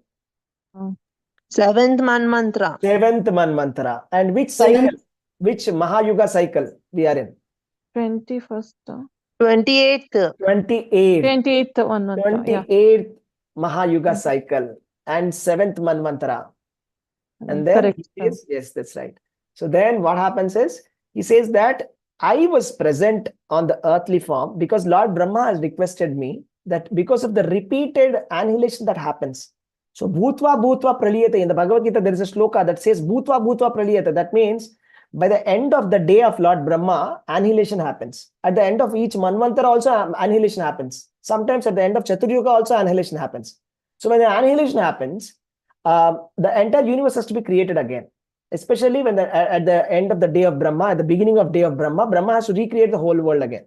7th Manmantra. 7th manmantra. And which cycle? Which Mahayuga cycle we are in? 21st. 28th. 28th. 28th one month. Yeah. 28th Mahayuga cycle and 7th manmantra. And then Correct. he says, yes, that's right. So then what happens is, he says that I was present on the earthly form because Lord Brahma has requested me that because of the repeated annihilation that happens. So Bhutva Bhutva Praliyate, in the Bhagavad Gita, there is a shloka that says Bhutva Bhutva Praliyate. That means by the end of the day of Lord Brahma, annihilation happens. At the end of each manvantara also annihilation happens. Sometimes at the end of Chaturyuga also annihilation happens. So when the annihilation happens, the entire universe has to be created again. Especially when at the end of the day of Brahma, at the beginning of day of Brahma, Brahma has to recreate the whole world again.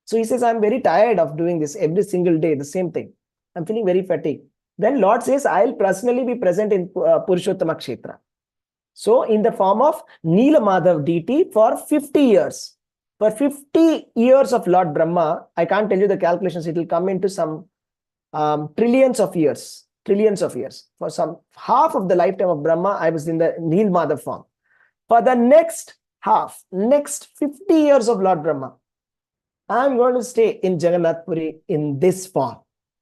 So he says, I'm very tired of doing this every single day, the same thing. I'm feeling very fatigued. Then Lord says, I'll personally be present in Purushottama Kshetra. So in the form of Neela Madhav deity for 50 years. For 50 years of Lord Brahma, I can't tell you the calculations, it will come into some trillions of years. Trillions of years. For some half of the lifetime of Brahma, I was in the Neel Madhav form. For the next half, next 50 years of Lord Brahma, I'm going to stay in Jagannath Puri in this form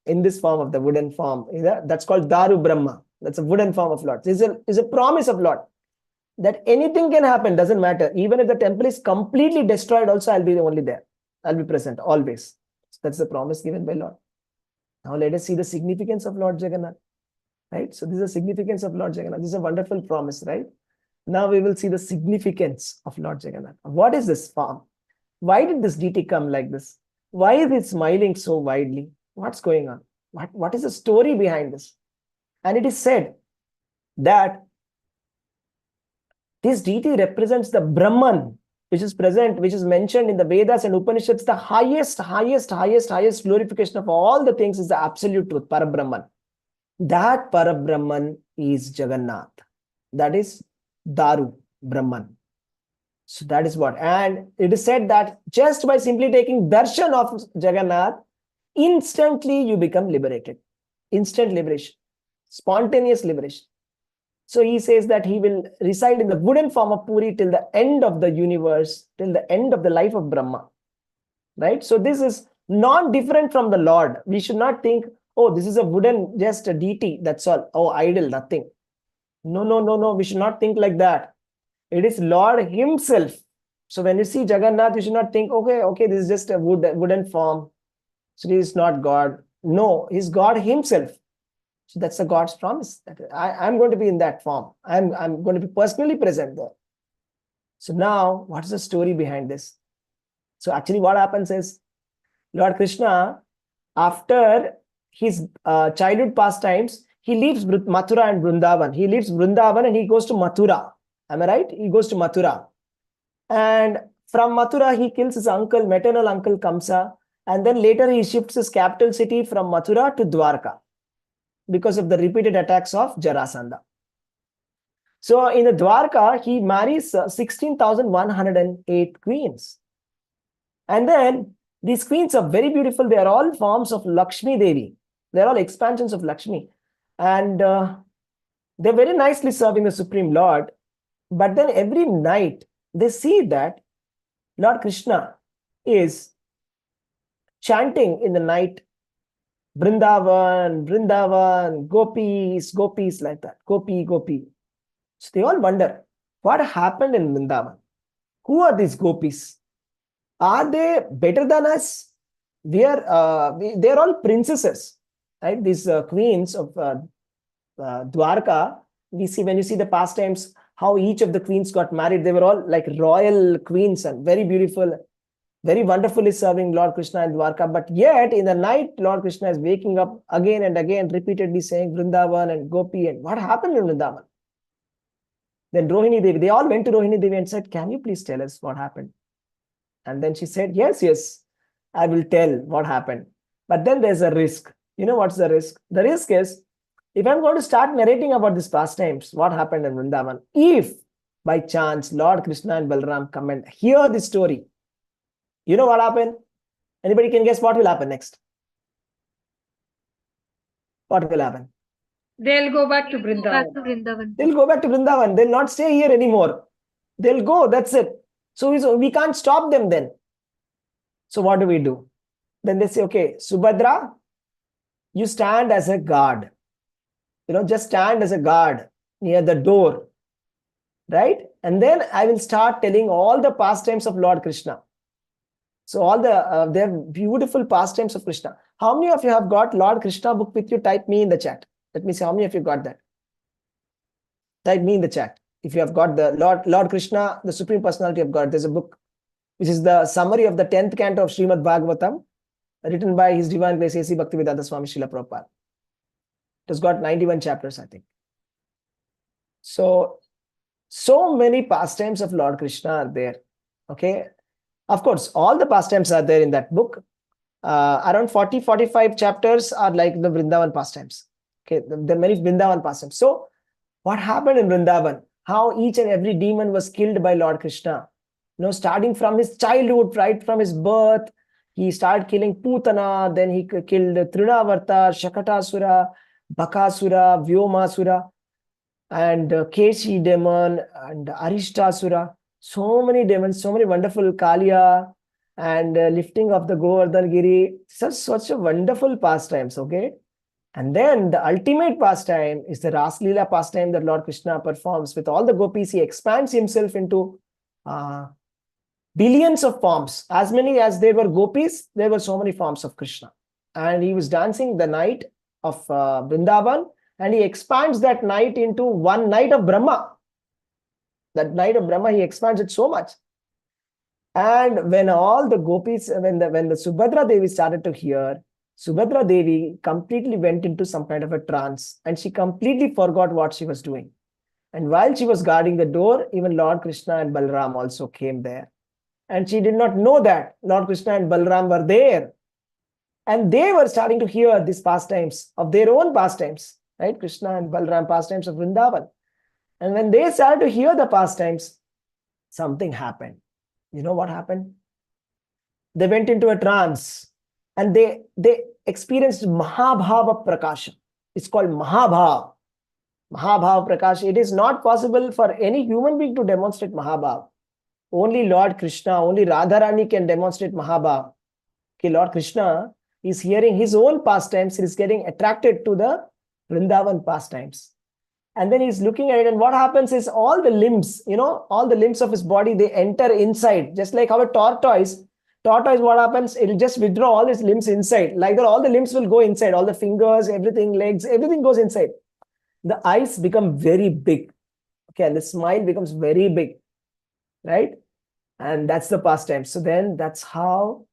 of the wooden form. That's called Daru Brahma. That's a wooden form of Lord. It's a promise of Lord that anything can happen, doesn't matter. Even if the temple is completely destroyed, also I'll be only there. I'll be present always. So that's the promise given by Lord. Now let us see the significance of Lord Jagannath. Right? So this is the significance of Lord Jagannath. This is a wonderful promise, right? Now we will see the significance of Lord Jagannath. What is this form? Why did this deity come like this? Why is it smiling so widely? What's going on? What is the story behind this? And it is said that this deity represents the Brahman, which is mentioned in the Vedas and Upanishads. The highest glorification of all the things is the absolute truth, Parabrahman. That Parabrahman is Jagannath. That is Daru Brahman. So that is what. And it is said that just by simply taking darshan of Jagannath, instantly you become liberated. Instant liberation. Spontaneous liberation. So he says that he will reside in the wooden form of Puri till the end of the universe, till the end of the life of Brahma. Right? So this is not different from the Lord. We should not think, oh, this is a wooden, just a deity, that's all. Oh, idol, nothing. No. We should not think like that. It is Lord himself. So when you see Jagannath, you should not think, okay, this is just a wooden form. So he is not God. No, he's God himself. So that's the God's promise. That I'm going to be in that form. I'm going to be personally present there. So now, what's the story behind this? So actually what happens is, Lord Krishna, after his childhood pastimes, he leaves Mathura and Vrindavan. He leaves Vrindavan and he goes to Mathura. Am I right? He goes to Mathura. And from Mathura, he kills his uncle, maternal uncle Kamsa. And then later he shifts his capital city from Mathura to Dwarka because of the repeated attacks of Jarasandha. So in the Dwarka, he marries 16,108 queens. And then these queens are very beautiful. They are all forms of Lakshmi Devi. They are all expansions of Lakshmi. And they're very nicely serving the Supreme Lord. But then every night, they see that Lord Krishna is chanting in the night, Vrindavan, Vrindavan, gopis, like that, gopi. So they all wonder, what happened in Vrindavan? Who are these gopis? Are they better than us? They're all princesses, right? These queens of Dwarka. We see, when you see the pastimes, how each of the queens got married. They were all like royal queens and very beautiful, very wonderfully serving Lord Krishna in Dwarka. But yet in the night, Lord Krishna is waking up again and again, repeatedly saying Vrindavan and Gopi. And what happened in Vrindavan? Then Rohini Devi, they all went to Rohini Devi and said, can you please tell us what happened? And then she said, yes, I will tell what happened. But then there's a risk. You know what's the risk? The risk is, if I'm going to start narrating about these pastimes, what happened in Vrindavan, if by chance Lord Krishna and Balram come and hear this story, you know what happened? Anybody can guess what will happen next? What will happen? They'll go back to Vrindavan. They'll go back to Vrindavan. They'll not stay here anymore. They'll go. That's it. So we can't stop them then. So what do? Then they say, okay, Subhadra, you stand as a guard. Just stand as a guard near the door. Right? And then I will start telling all the pastimes of Lord Krishna. So all they're beautiful pastimes of Krishna. How many of you have got Lord Krishna book with you? Type me in the chat. Let me see how many of you got that. Type me in the chat. If you have got the Lord Krishna, the Supreme Personality of God, there's a book which is the summary of the 10th canto of Srimad Bhagavatam, written by His Divine Grace A.C. Bhaktivedanta Swami Srila Prabhupada. It has got 91 chapters, I think. So many pastimes of Lord Krishna are there. Okay. Of course, all the pastimes are there in that book. Around 40-45 chapters are like the Vrindavan pastimes. Okay. There are many Vrindavan pastimes. So what happened in Vrindavan? How each and every demon was killed by Lord Krishna. Starting from his childhood, right from his birth, he started killing Putana, then he killed Trinavarta, Shakatasura, Bakasura, Vyomasura, and Keshi demon, and Arishtasura. So many demons, so many wonderful Kaliya and lifting of the Govardhan Giri. Such a wonderful pastimes, okay? And then the ultimate pastime is the Ras Leela pastime that Lord Krishna performs with all the gopis. He expands himself into billions of forms. As many as there were gopis, there were so many forms of Krishna. And he was dancing the night of Vrindavan, and he expands that night into one night of Brahma. That night of Brahma, he expands it so much. And when all the gopis, when the Subhadra Devi started to hear, Subhadra Devi completely went into some kind of a trance, and she completely forgot what she was doing. And while she was guarding the door, even Lord Krishna and Balram also came there. And she did not know that Lord Krishna and Balram were there. And they were starting to hear these pastimes of their own pastimes, right? Krishna and Balram pastimes of Vrindavan. And when they started to hear the pastimes, something happened. You know what happened? They went into a trance, and they experienced Mahabhava Prakasha. It's called Mahabhava. Mahabhava Prakasha. It is not possible for any human being to demonstrate Mahabhava. Only Lord Krishna, only Radharani can demonstrate Mahabhava. Okay, Lord Krishna is hearing his own pastimes. He is getting attracted to the Vrindavan pastimes. And then he's looking at it, and what happens is all the limbs, all the limbs of his body, they enter inside. Just like how a tortoise, what happens? It'll just withdraw all its limbs inside. Like that, all the limbs will go inside. All the fingers, everything, legs, everything goes inside. The eyes become very big. Okay, and the smile becomes very big. Right? And that's the pastime. So then that's how,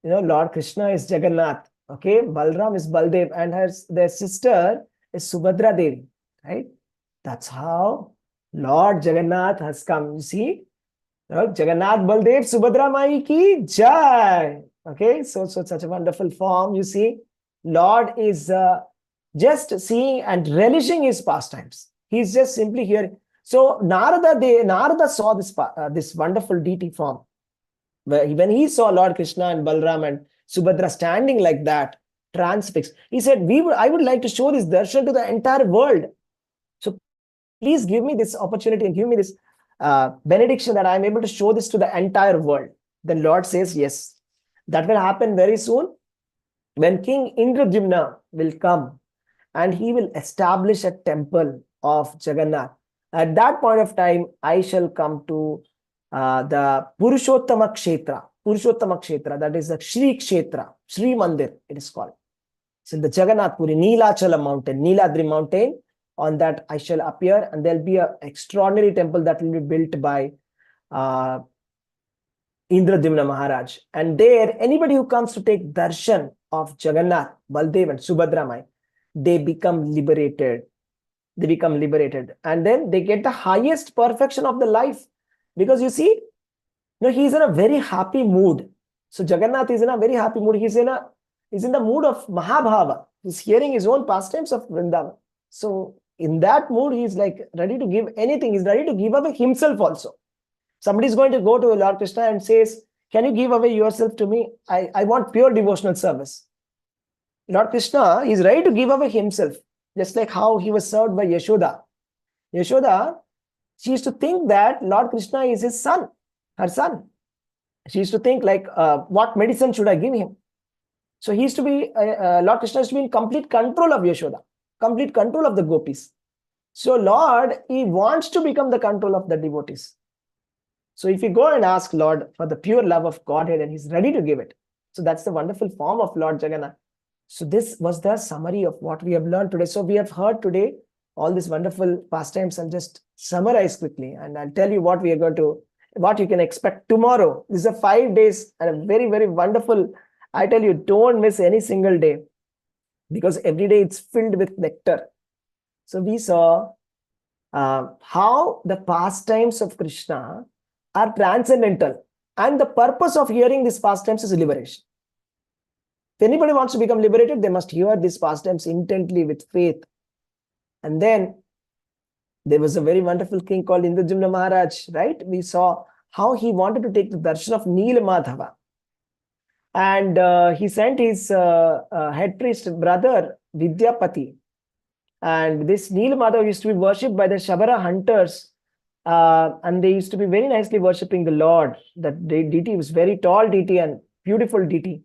Lord Krishna is Jagannath. Okay, Balram is Baldev, and their sister is Subhadra Devi. Right? That's how Lord Jagannath has come. You see, Jagannath Baldev Subhadra Mai ki Jai. Okay, so such a wonderful form. You see, Lord is just seeing and relishing his pastimes. He's just simply hearing. So Narada saw this wonderful deity form. When he saw Lord Krishna and Balram and Subhadra standing like that, transfixed, he said, I would like to show this darshan to the entire world. So please give me this opportunity and give me this benediction that I'm able to show this to the entire world. Then Lord says, yes, that will happen very soon when King Indradyumna will come, and he will establish a temple of Jagannath. At that point of time, I shall come to the Purushottama Kshetra, that is the Shri Kshetra, Shri Mandir, it is called. So in the Jagannath Puri, Neelachala mountain, Neeladri mountain, on that I shall appear, and there'll be an extraordinary temple that will be built by Indradyumna Maharaj. And there, anybody who comes to take darshan of Jagannath, Baldev and Subhadra Mai, they become liberated. And then they get the highest perfection of the life. Because you see, he's in a very happy mood. So Jagannath is in a very happy mood. He's in the mood of Mahabhava. He's hearing his own pastimes of Vrindavan. So in that mood, he's like ready to give anything. He's ready to give away himself also. Somebody is going to go to Lord Krishna and says, can you give away yourself to me? I want pure devotional service. Lord Krishna is ready to give away himself. Just like how he was served by Yashoda. Yashoda, she used to think that Lord Krishna is his son, her son. She used to think like, what medicine should I give him? So he used to be, Lord Krishna used to be in complete control of Yashoda, complete control of the gopis. So Lord, he wants to become the control of the devotees. So if you go and ask Lord for the pure love of Godhead, and he's ready to give it. So that's the wonderful form of Lord Jagannath. So this was the summary of what we have learned today. So we have heard today all these wonderful pastimes. I'll just summarize quickly, and I'll tell you what you can expect tomorrow. This is a 5 days and a very, very wonderful. I tell you, don't miss any single day, because every day it's filled with nectar. So we saw how the pastimes of Krishna are transcendental, and the purpose of hearing these pastimes is liberation. If anybody wants to become liberated, they must hear these pastimes intently with faith. And then there was a very wonderful king called Indradyumna Maharaj, right? We saw how he wanted to take the darshan of Neelamadhava. And he sent his head priest brother, Vidyapati. And this Neelamadhava used to be worshipped by the Shabara hunters and they used to be very nicely worshipping the Lord. That deity was very tall deity and beautiful deity,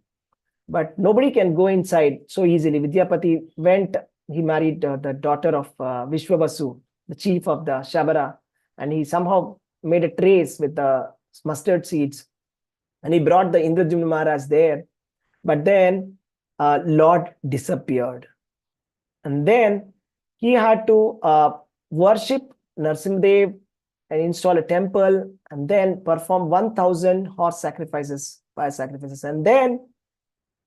but nobody can go inside so easily. Vidyapati went, he married the daughter of Vishwavasu, the chief of the Shabara, and he somehow made a trace with the mustard seeds, and he brought the Indradyumna Maharaj there. But then Lord disappeared, and then he had to worship Narsimhadev and install a temple, and then perform 1,000 horse sacrifices, fire sacrifices, and then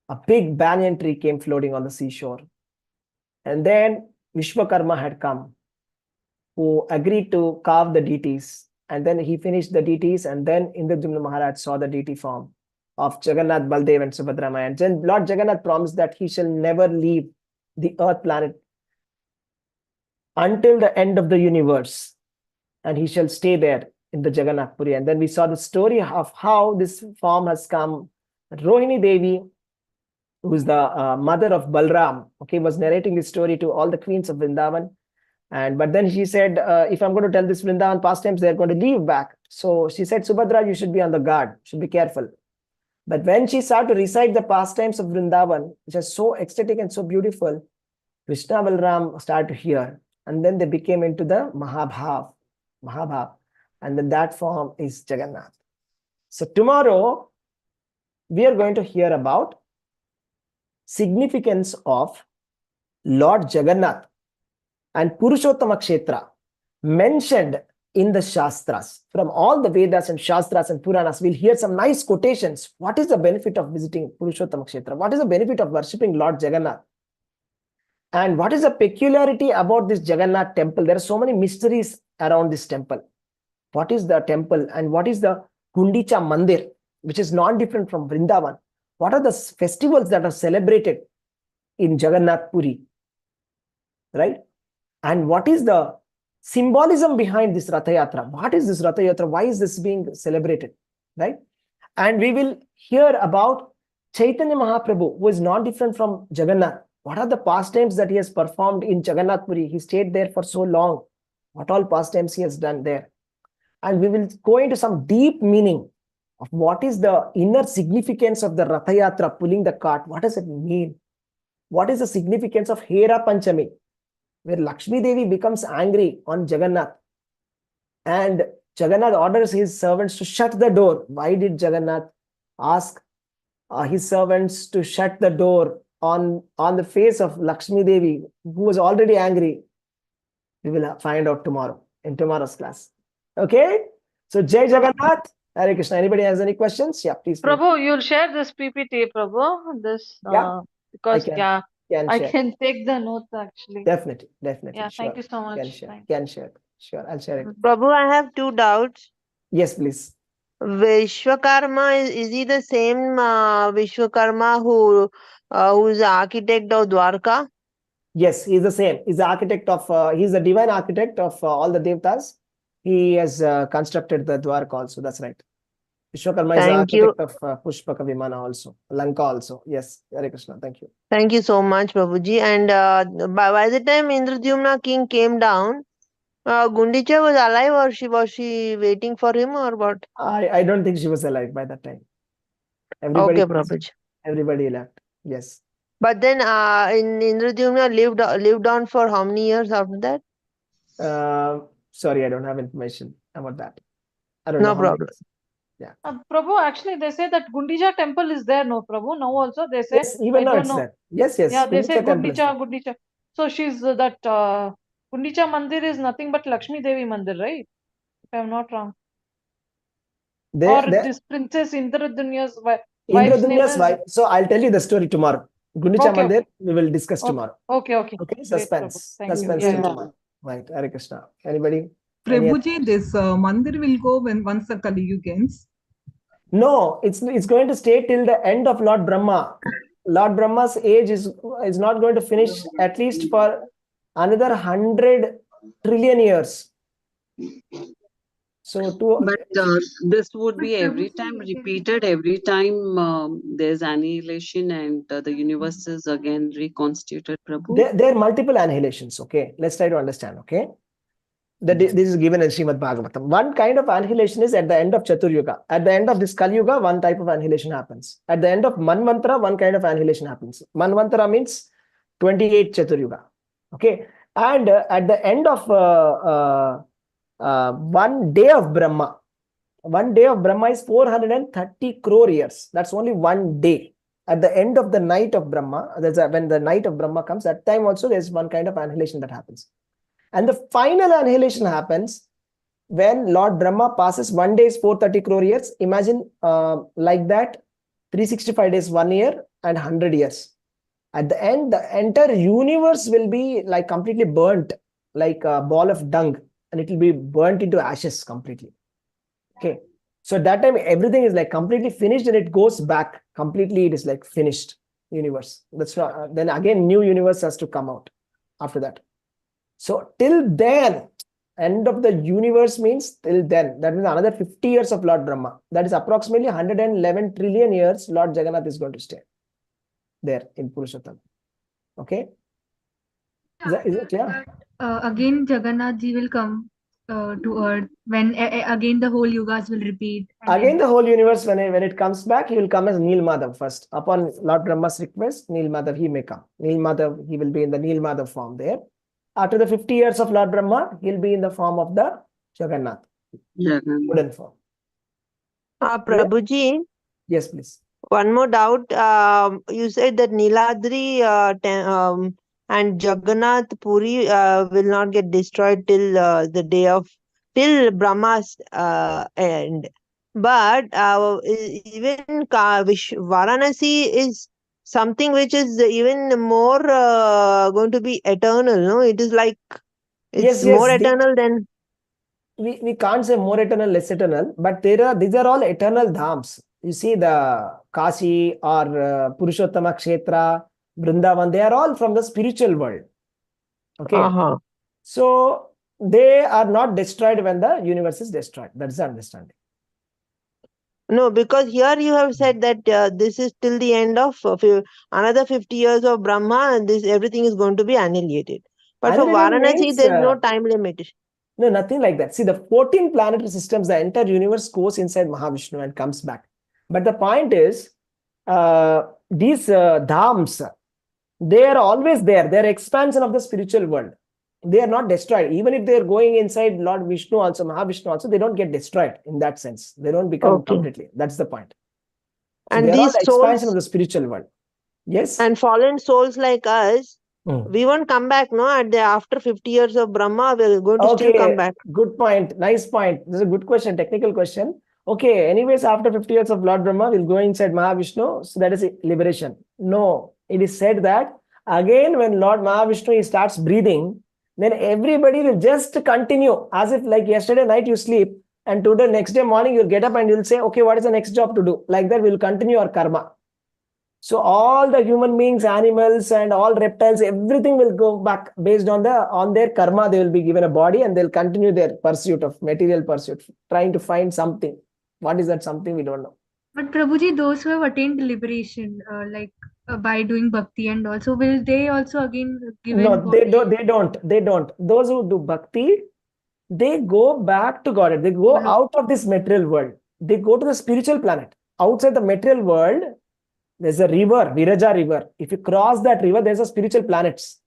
a big banyan tree came floating on the seashore. And then Vishwakarma had come, who agreed to carve the deities. And then he finished the deities, and then Indradyumna Maharaj saw the deity form of Jagannath, Baldev, and Subhadra. And then Lord Jagannath promised that he shall never leave the earth planet until the end of the universe, and he shall stay there in the Jagannath Puri. And then we saw the story of how this form has come. Rohini Devi, who is the mother of Balram, okay, was narrating this story to all the queens of Vrindavan. But then she said, if I'm going to tell this Vrindavan pastimes, they're going to leave back. So she said, Subhadra, you should be on the guard, should be careful. But when she started to recite the pastimes of Vrindavan, which are so ecstatic and so beautiful, Krishna Balram started to hear. And then they became into the Mahabhav. And then that form is Jagannath. So tomorrow, we are going to hear about significance of Lord Jagannath and Purushottama Kshetra mentioned in the Shastras. From all the Vedas and Shastras and Puranas, we'll hear some nice quotations. What is the benefit of visiting Purushottama Kshetra? What is the benefit of worshipping Lord Jagannath? And what is the peculiarity about this Jagannath temple? There are so many mysteries around this temple. What is the temple and what is the Gundicha Mandir, which is non-different from Vrindavan? What are the festivals that are celebrated in Jagannath Puri, right? And what is the symbolism behind this Ratha Yatra? What is this Ratha Yatra? Why is this being celebrated, right? And we will hear about Chaitanya Mahaprabhu, who is non-different from Jagannath. What are the pastimes that he has performed in Jagannath Puri? He stayed there for so long. What all pastimes he has done there? And we will go into some deep meaning of what is the inner significance of the Ratha Yatra, pulling the cart. What does it mean? What is the significance of Hera Panchami, where Lakshmi Devi becomes angry on Jagannath, and Jagannath orders his servants to shut the door. Why did Jagannath ask his servants to shut the door on the face of Lakshmi Devi, who was already angry? We will find out tomorrow in tomorrow's class. Okay? So Jai Jagannath, Hare Krishna. Anybody has any questions? Yeah, please. Prabhu, you'll share this PPT, Prabhu. This because I can take the notes actually. Definitely. Yeah, sure. thank you so much. Can share. Sure, I'll share it. Prabhu, I have two doubts. Yes, please. Vishwakarma, is he the same Vishwakarma who's the architect of Dwarka? Yes, he's the same. He's the architect of, he's the divine architect of all the Devtas. He has constructed the Dwarka also. That's right. Vishwakarma is the architect of Pushpaka Vimana also. Lanka also. Yes, Hare Krishna. Thank you. Thank you so much, Prabhuji. And by the time Indradyumna king came down, Gundicha was alive, or was she waiting for him, or what? I don't think she was alive by that time. Okay, Prabhuji. Everybody left. Yes. But then Indradyumna lived on for how many years after that? Sorry, I don't have information about that. I don't know. No problem. Yeah. Prabhu, actually, they say that Gundicha temple is there, no, Prabhu? Now also they say. Yes, even now it's there. Yes. Yeah, they say Gundicha. So she's that Gundicha Mandir is nothing but Lakshmi Devi Mandir, right? If I'm not wrong. This princess Indradyumna's wife's name is... So I'll tell you the story tomorrow. Gundicha Mandir, we will discuss tomorrow. Okay. Suspense. Suspense tomorrow. Right, Hare Krishna. Anybody? Prabhuji, this mandir will go once the Kali Yuga ends? No, it's going to stay till the end of Lord Brahma. Lord Brahma's age is not going to finish at least for another 100 trillion years. So this would be every time repeated, every time there's annihilation and the universe is again reconstituted, Prabhu. There are multiple annihilations, okay? Let's try to understand, okay? This is given in Srimad Bhagavatam. One kind of annihilation is at the end of Chatur Yuga. At the end of this Kali Yuga, one type of annihilation happens. At the end of Manvantara, one kind of annihilation happens. Manvantara means 28 Chatur Yuga. Okay. And at the end of 1 day of Brahma, 1 day of Brahma is 430 crore years. That's only 1 day. At the end of the night of Brahma, when the night of Brahma comes, that time also there's one kind of annihilation that happens. And the final annihilation happens when Lord Brahma passes 1 day is 430 crore years. Imagine like that, 365 days, 1 year and 100 years. At the end, the entire universe will be like completely burnt, like a ball of dung, and it will be burnt into ashes completely. Okay. So at that time, everything is like completely finished and it goes back completely. It is like finished universe. That's right. Then again, new universe has to come out after that. So till then, end of the universe means till then. That means another 50 years of Lord Brahma. That is approximately 111 trillion years Lord Jagannath is going to stay there in Purushottam. Okay? Is that clear? Again, Jagannath ji will come to earth when again the whole yugas will repeat. Again, the whole universe, when it comes back, he will come as Neel Madhav first. Upon Lord Brahma's request, Neel Madhav, he may come. Neel Madhav, he will be in the Neel Madhav form there. After the 50 years of Lord Brahma, he'll be in the form of the Jagannath. Wooden form. Prabhuji. Yes, please. One more doubt. You said that Niladri and Jagannath Puri will not get destroyed till the day of Brahma's end. But even Varanasi is something which is even more going to be eternal. No, it is like it's more eternal than. We can't say more eternal, less eternal, but these are all eternal dhams. You see the Kashi or Purushottama Kshetra, Vrindavan, they are all from the spiritual world. Okay. So they are not destroyed when the universe is destroyed. That's the understanding. No, because here you have said that this is till the end of another 50 years of Brahma, and everything is going to be annihilated. But for Varanasi, there is no time limit. No, nothing like that. See, the 14 planetary systems, the entire universe goes inside Mahavishnu and comes back. But the point is, these dhams, they are always there. They are expansion of the spiritual world. They are not destroyed. Even if they are going inside Lord Vishnu also, Mahavishnu also, they don't get destroyed in that sense. They don't become completely. That's the point. So and these are the expansion of the spiritual world. Yes. And fallen souls like us, we won't come back, no? After 50 years of Brahma, we're going to still come back. Good point. Nice point. This is a good question, technical question. Okay, anyways, after 50 years of Lord Brahma, we'll go inside Mahavishnu. So that is liberation. No, it is said that again, when Lord Mahavishnu starts breathing, then everybody will just continue as if like yesterday night you sleep and today next day morning you'll get up and you'll say, okay, what is the next job to do? Like that, we'll continue our karma. So all the human beings, animals, and all reptiles, everything will go back based on their karma. They will be given a body and they'll continue their pursuit of material pursuit, trying to find something. What is that something? We don't know. But Prabhuji, those who have attained liberation, by doing bhakti and also, will they also again give? No, they don't. Those who do bhakti, they go back to God. They go out of this material world. They go to the spiritual planet. Outside the material world, there's a river, Viraja river. If you cross that river, there's a spiritual planets.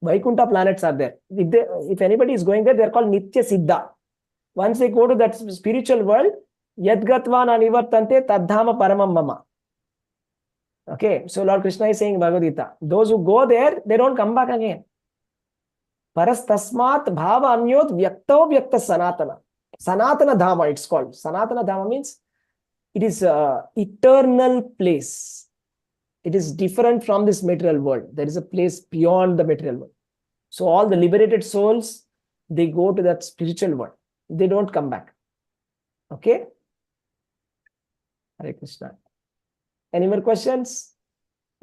Vaikuntha planets are there. If anybody is going there, they're called Nitya Siddha. Once they go to that spiritual world, Yadgatva Nanivartante Tadhama Paramam Mama. Okay, so Lord Krishna is saying in Bhagavad Gita, those who go there, they don't come back again. Paras Tasmat Bhava Anyot Vyakto Vyakta Sanatana. Sanatana Dhama, it's called. Sanatana Dhama means it is an eternal place. It is different from this material world. There is a place beyond the material world. So all the liberated souls, they go to that spiritual world. They don't come back. Okay? Hare Krishna. Any more questions?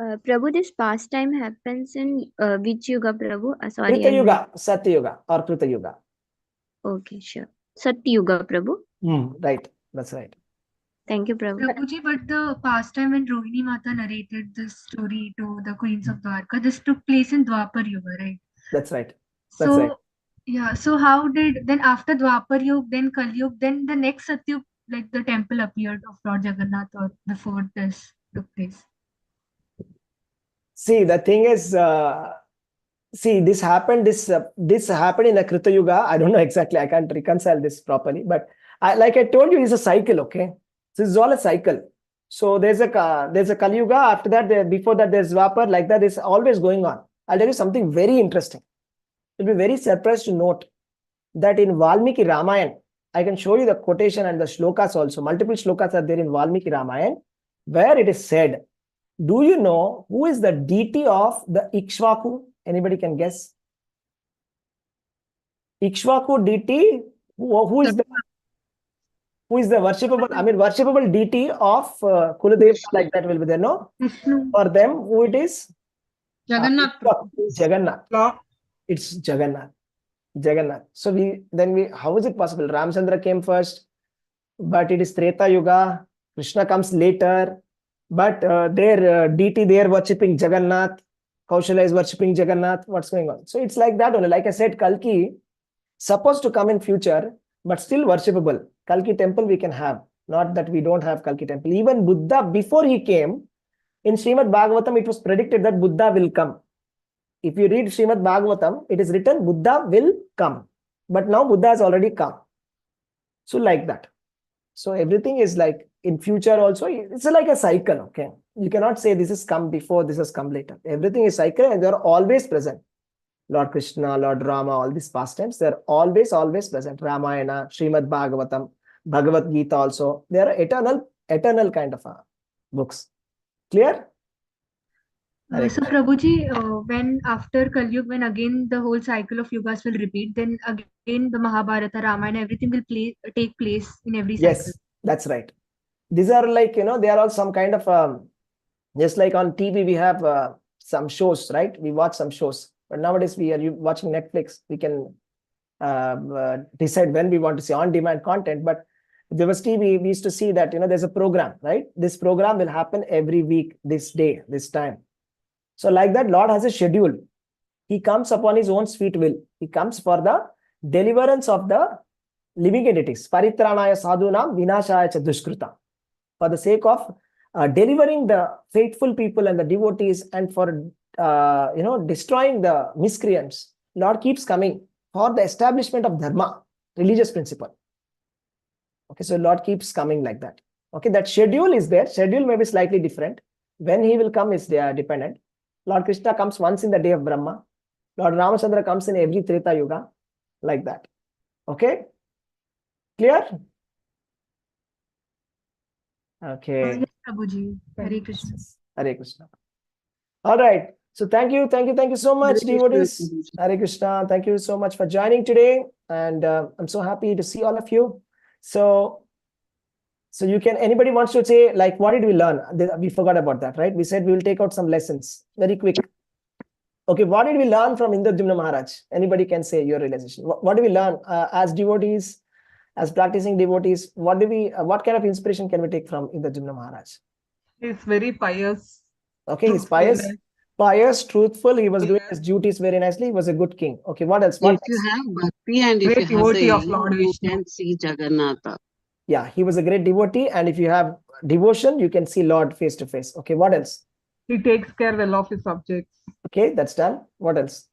Prabhu, this pastime happens in which yuga, Prabhu? Sorry. Krita Yuga, Satya Yuga or Krita Yuga. Okay, sure. Satya Yuga, Prabhu. Right, that's right. Thank you, Prabhu. Prabhuji, but the pastime when Rohini Mata narrated this story to the queens of Dwarka, this took place in Dwapar Yuga, right? That's right. So Yeah, so how did then after Dwapar Yug, then Kali Yug, then the next Satyug, like the temple appeared of Lord Jagannath, or before this took place? See, the thing is, see, this happened. This happened in the Krita Yuga. I don't know exactly. I can't reconcile this properly. But like I told you, it's a cycle. Okay, so this is all a cycle. So there's a Kali Yuga. After that, before that, there's Dwapar. Like that is always going on. I'll tell you something very interesting. You'll be very surprised to note that in Valmiki Ramayana, I can show you the quotation and the shlokas also. Multiple shlokas are there in Valmiki Ramayana, where it is said, do you know who is the deity of the Ikshvaku? Anybody can guess? Ikshvaku deity, who is the worshipable, worshipable deity of Kuladev, like that will be there, no? For them, who it is? Jagannath. Jagannath. It's Jagannath. Jagannath. So how is it possible? Ramchandra came first, but it is Treta Yuga. Krishna comes later, but their deity, they are worshipping Jagannath. Kaushala is worshipping Jagannath. What's going on? So it's like that only. Like I said, Kalki supposed to come in future, but still worshipable. Kalki temple we can have. Not that we don't have Kalki temple. Even Buddha, before he came, in Srimad Bhagavatam, it was predicted that Buddha will come. If you read Srimad Bhagavatam, it is written Buddha will come. But now Buddha has already come. So like that. So everything is like in future also. It's like a cycle. Okay. You cannot say this has come before, this has come later. Everything is cycle and they are always present. Lord Krishna, Lord Rama, all these pastimes, they're always present. Ramayana, Srimad Bhagavatam, Bhagavad Gita also. They are eternal kind of books. Clear? So Prabhuji, when after Kali Yuga, when again the whole cycle of yugas will repeat, then again the Mahabharata, Ramayana, everything will take place in every cycle. Yes, that's right. These are like, they are all some kind of, just like on TV, we have some shows, right? We watch some shows. But nowadays we are watching Netflix. We can decide when we want to see on-demand content. But if there was TV, we used to see that, there's a program, right? This program will happen every week, this day, this time. So like that, Lord has a schedule. He comes upon his own sweet will. He comes for the deliverance of the living entities. Paritranaya sadhunam vinashaya cha dushkrita. For the sake of delivering the faithful people and the devotees, and for destroying the miscreants, Lord keeps coming for the establishment of dharma, religious principle. Okay, so Lord keeps coming like that. Okay, that schedule is there. Schedule may be slightly different. When he will come is dependent. Lord Krishna comes once in the day of Brahma. Lord Ramachandra comes in every Treta Yuga, like that. Okay, clear? Okay. Yes, Prabhuji. Hare Krishna. Hare Krishna. All right. So thank you so much, devotees. Hare Krishna. Thank you so much for joining today, and I'm so happy to see all of you. So you can, anybody wants to say, like, what did we learn? We forgot about that, right? We said we will take out some lessons very quick. Okay, what did we learn from Indradyumna Maharaj? Anybody can say your realization. What do we learn as devotees, as practicing devotees? What kind of inspiration can we take from Indradyumna Maharaj? He's very pious. Okay, he's pious, truthful. He was doing his duties very nicely. He was a good king. Okay, what else? If you have bhakti and if you have the aim, you can see Jagannatha. Yeah, he was a great devotee, and if you have devotion, you can see Lord face to face. Okay, what else? He takes care well of his subjects. Okay, that's done. What else?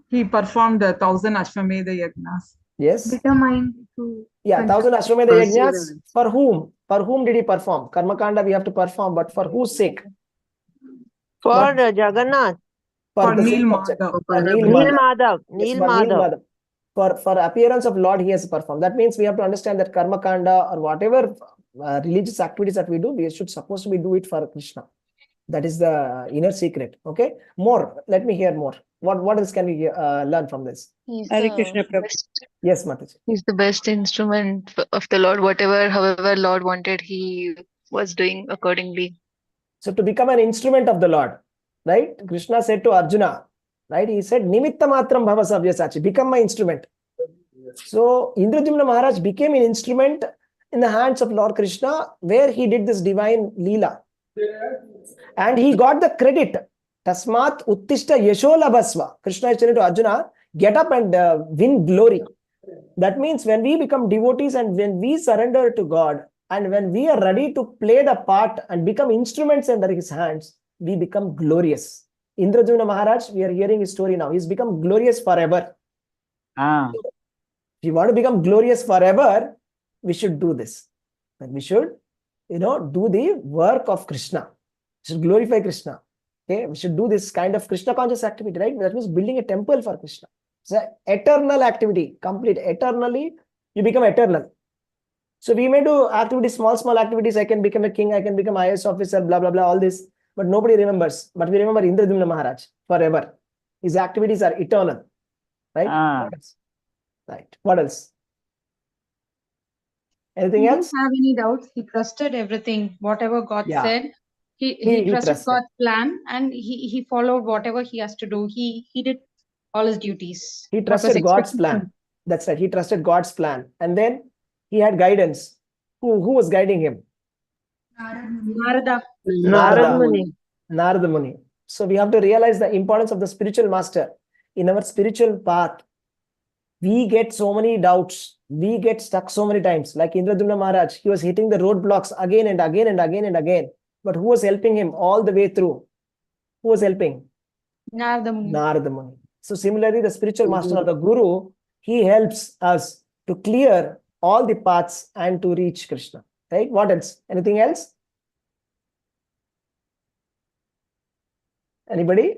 He performed 1,000 Ashwamedha Yajnas. Yes. Determined to. Yeah, 1,000 Ashwamedha Yajnas. For whom? For whom did he perform? Karmakanda we have to perform, but for whose sake? For Jagannath. For Neel Madhav. Neel Madhav. For appearance of Lord, he has performed. That means we have to understand that Karmakanda or whatever religious activities that we do, we should supposed to be do it for Krishna. That is the inner secret. Okay, more. Let me hear more. What else can we learn from this? Hare Krishna, Prabhu. Yes, Mataji. He's the best instrument of the Lord. However Lord wanted, he was doing accordingly. So to become an instrument of the Lord, right? Krishna said to Arjuna, right? He said, Nimitta matram bhava sabyasachi, become my instrument. So Indradyumna Maharaj became an instrument in the hands of Lord Krishna, where he did this divine Leela. And he got the credit. Tasmat uttishta yasho labhasva. Krishna is telling to Arjuna, get up and win glory. That means when we become devotees and when we surrender to God and when we are ready to play the part and become instruments under his hands, we become glorious. Indrajumna Maharaj, we are hearing his story now. He's become glorious forever. If you want to become glorious forever, we should do this. And we should, do the work of Krishna. We should glorify Krishna. Okay, we should do this kind of Krishna conscious activity, right? That means building a temple for Krishna. It's an eternal activity, complete eternally. You become eternal. So we may do activities, small activities. I can become a king, I can become IAS officer, blah, blah, blah, all this. But nobody remembers. But we remember Indrajumna Maharaj forever. His activities are eternal. Right? What else? Right. What else? Anything else? Didn't have any doubts. He trusted everything, whatever God said. He trusted God's plan, and he followed whatever he has to do. He did all his duties. He trusted God's plan. That's right. He trusted God's plan. And then he had guidance. Who was guiding him? Narada Muni. So we have to realize the importance of the spiritual master. In our spiritual path, we get so many doubts. We get stuck so many times. Like Indrajumna Maharaj, he was hitting the roadblocks again and again and again and again. But who was helping him all the way through? Who was helping? Narada Muni. So similarly, the spiritual master or the guru, he helps us to clear all the paths and to reach Krishna. Right? What else? Anything else? Anybody?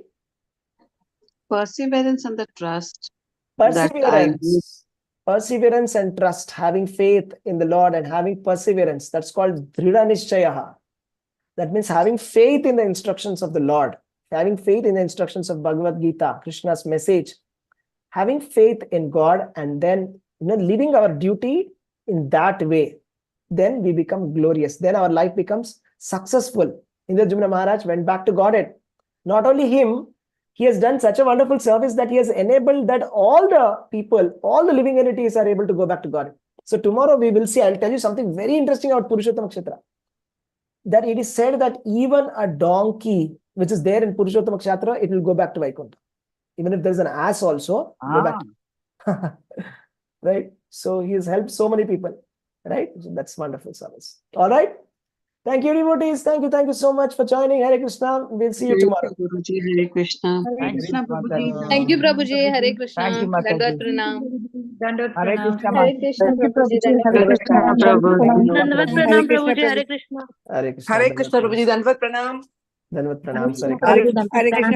Perseverance and the trust. Perseverance and trust, having faith in the Lord and having perseverance. That's called Dhrida Nishchayaha. That means having faith in the instructions of the Lord, having faith in the instructions of Bhagavad Gita, Krishna's message, having faith in God, and then living our duty in that way. Then we become glorious. Then our life becomes successful. Indrajumna Maharaj went back to Godhead. Not only him, he has done such a wonderful service that he has enabled that all the people, all the living entities are able to go back to God. So tomorrow we will see, I'll tell you something very interesting about Purushottama Kshetra. That it is said that even a donkey, which is there in Purushottama Kshetra, it will go back to Vaikuntha. Even if there is an ass also, go back to right? So he has helped so many people. Right? So that's wonderful service. All right. Thank you, devotees. Thank you so much for joining. Hare Krishna. We'll see you tomorrow. Guruji, Hare Krishna. Hare Krishna, Prabhuji. Thank you, Prabhuji. Hare Krishna. Thank you, Dandavat Mataji. pranam. Dandavat Hare pranam. Krishna, Hare Mataji. Krishna, Prabhuji. Hare Krishna, Prabhuji. Dandavat pranam, Prabhuji. Hare Krishna. Hare Krishna. Hare Krishna, Prabhuji. Dandavat pranam. Dandavat pranam. Hare Krishna, Hare Krishna.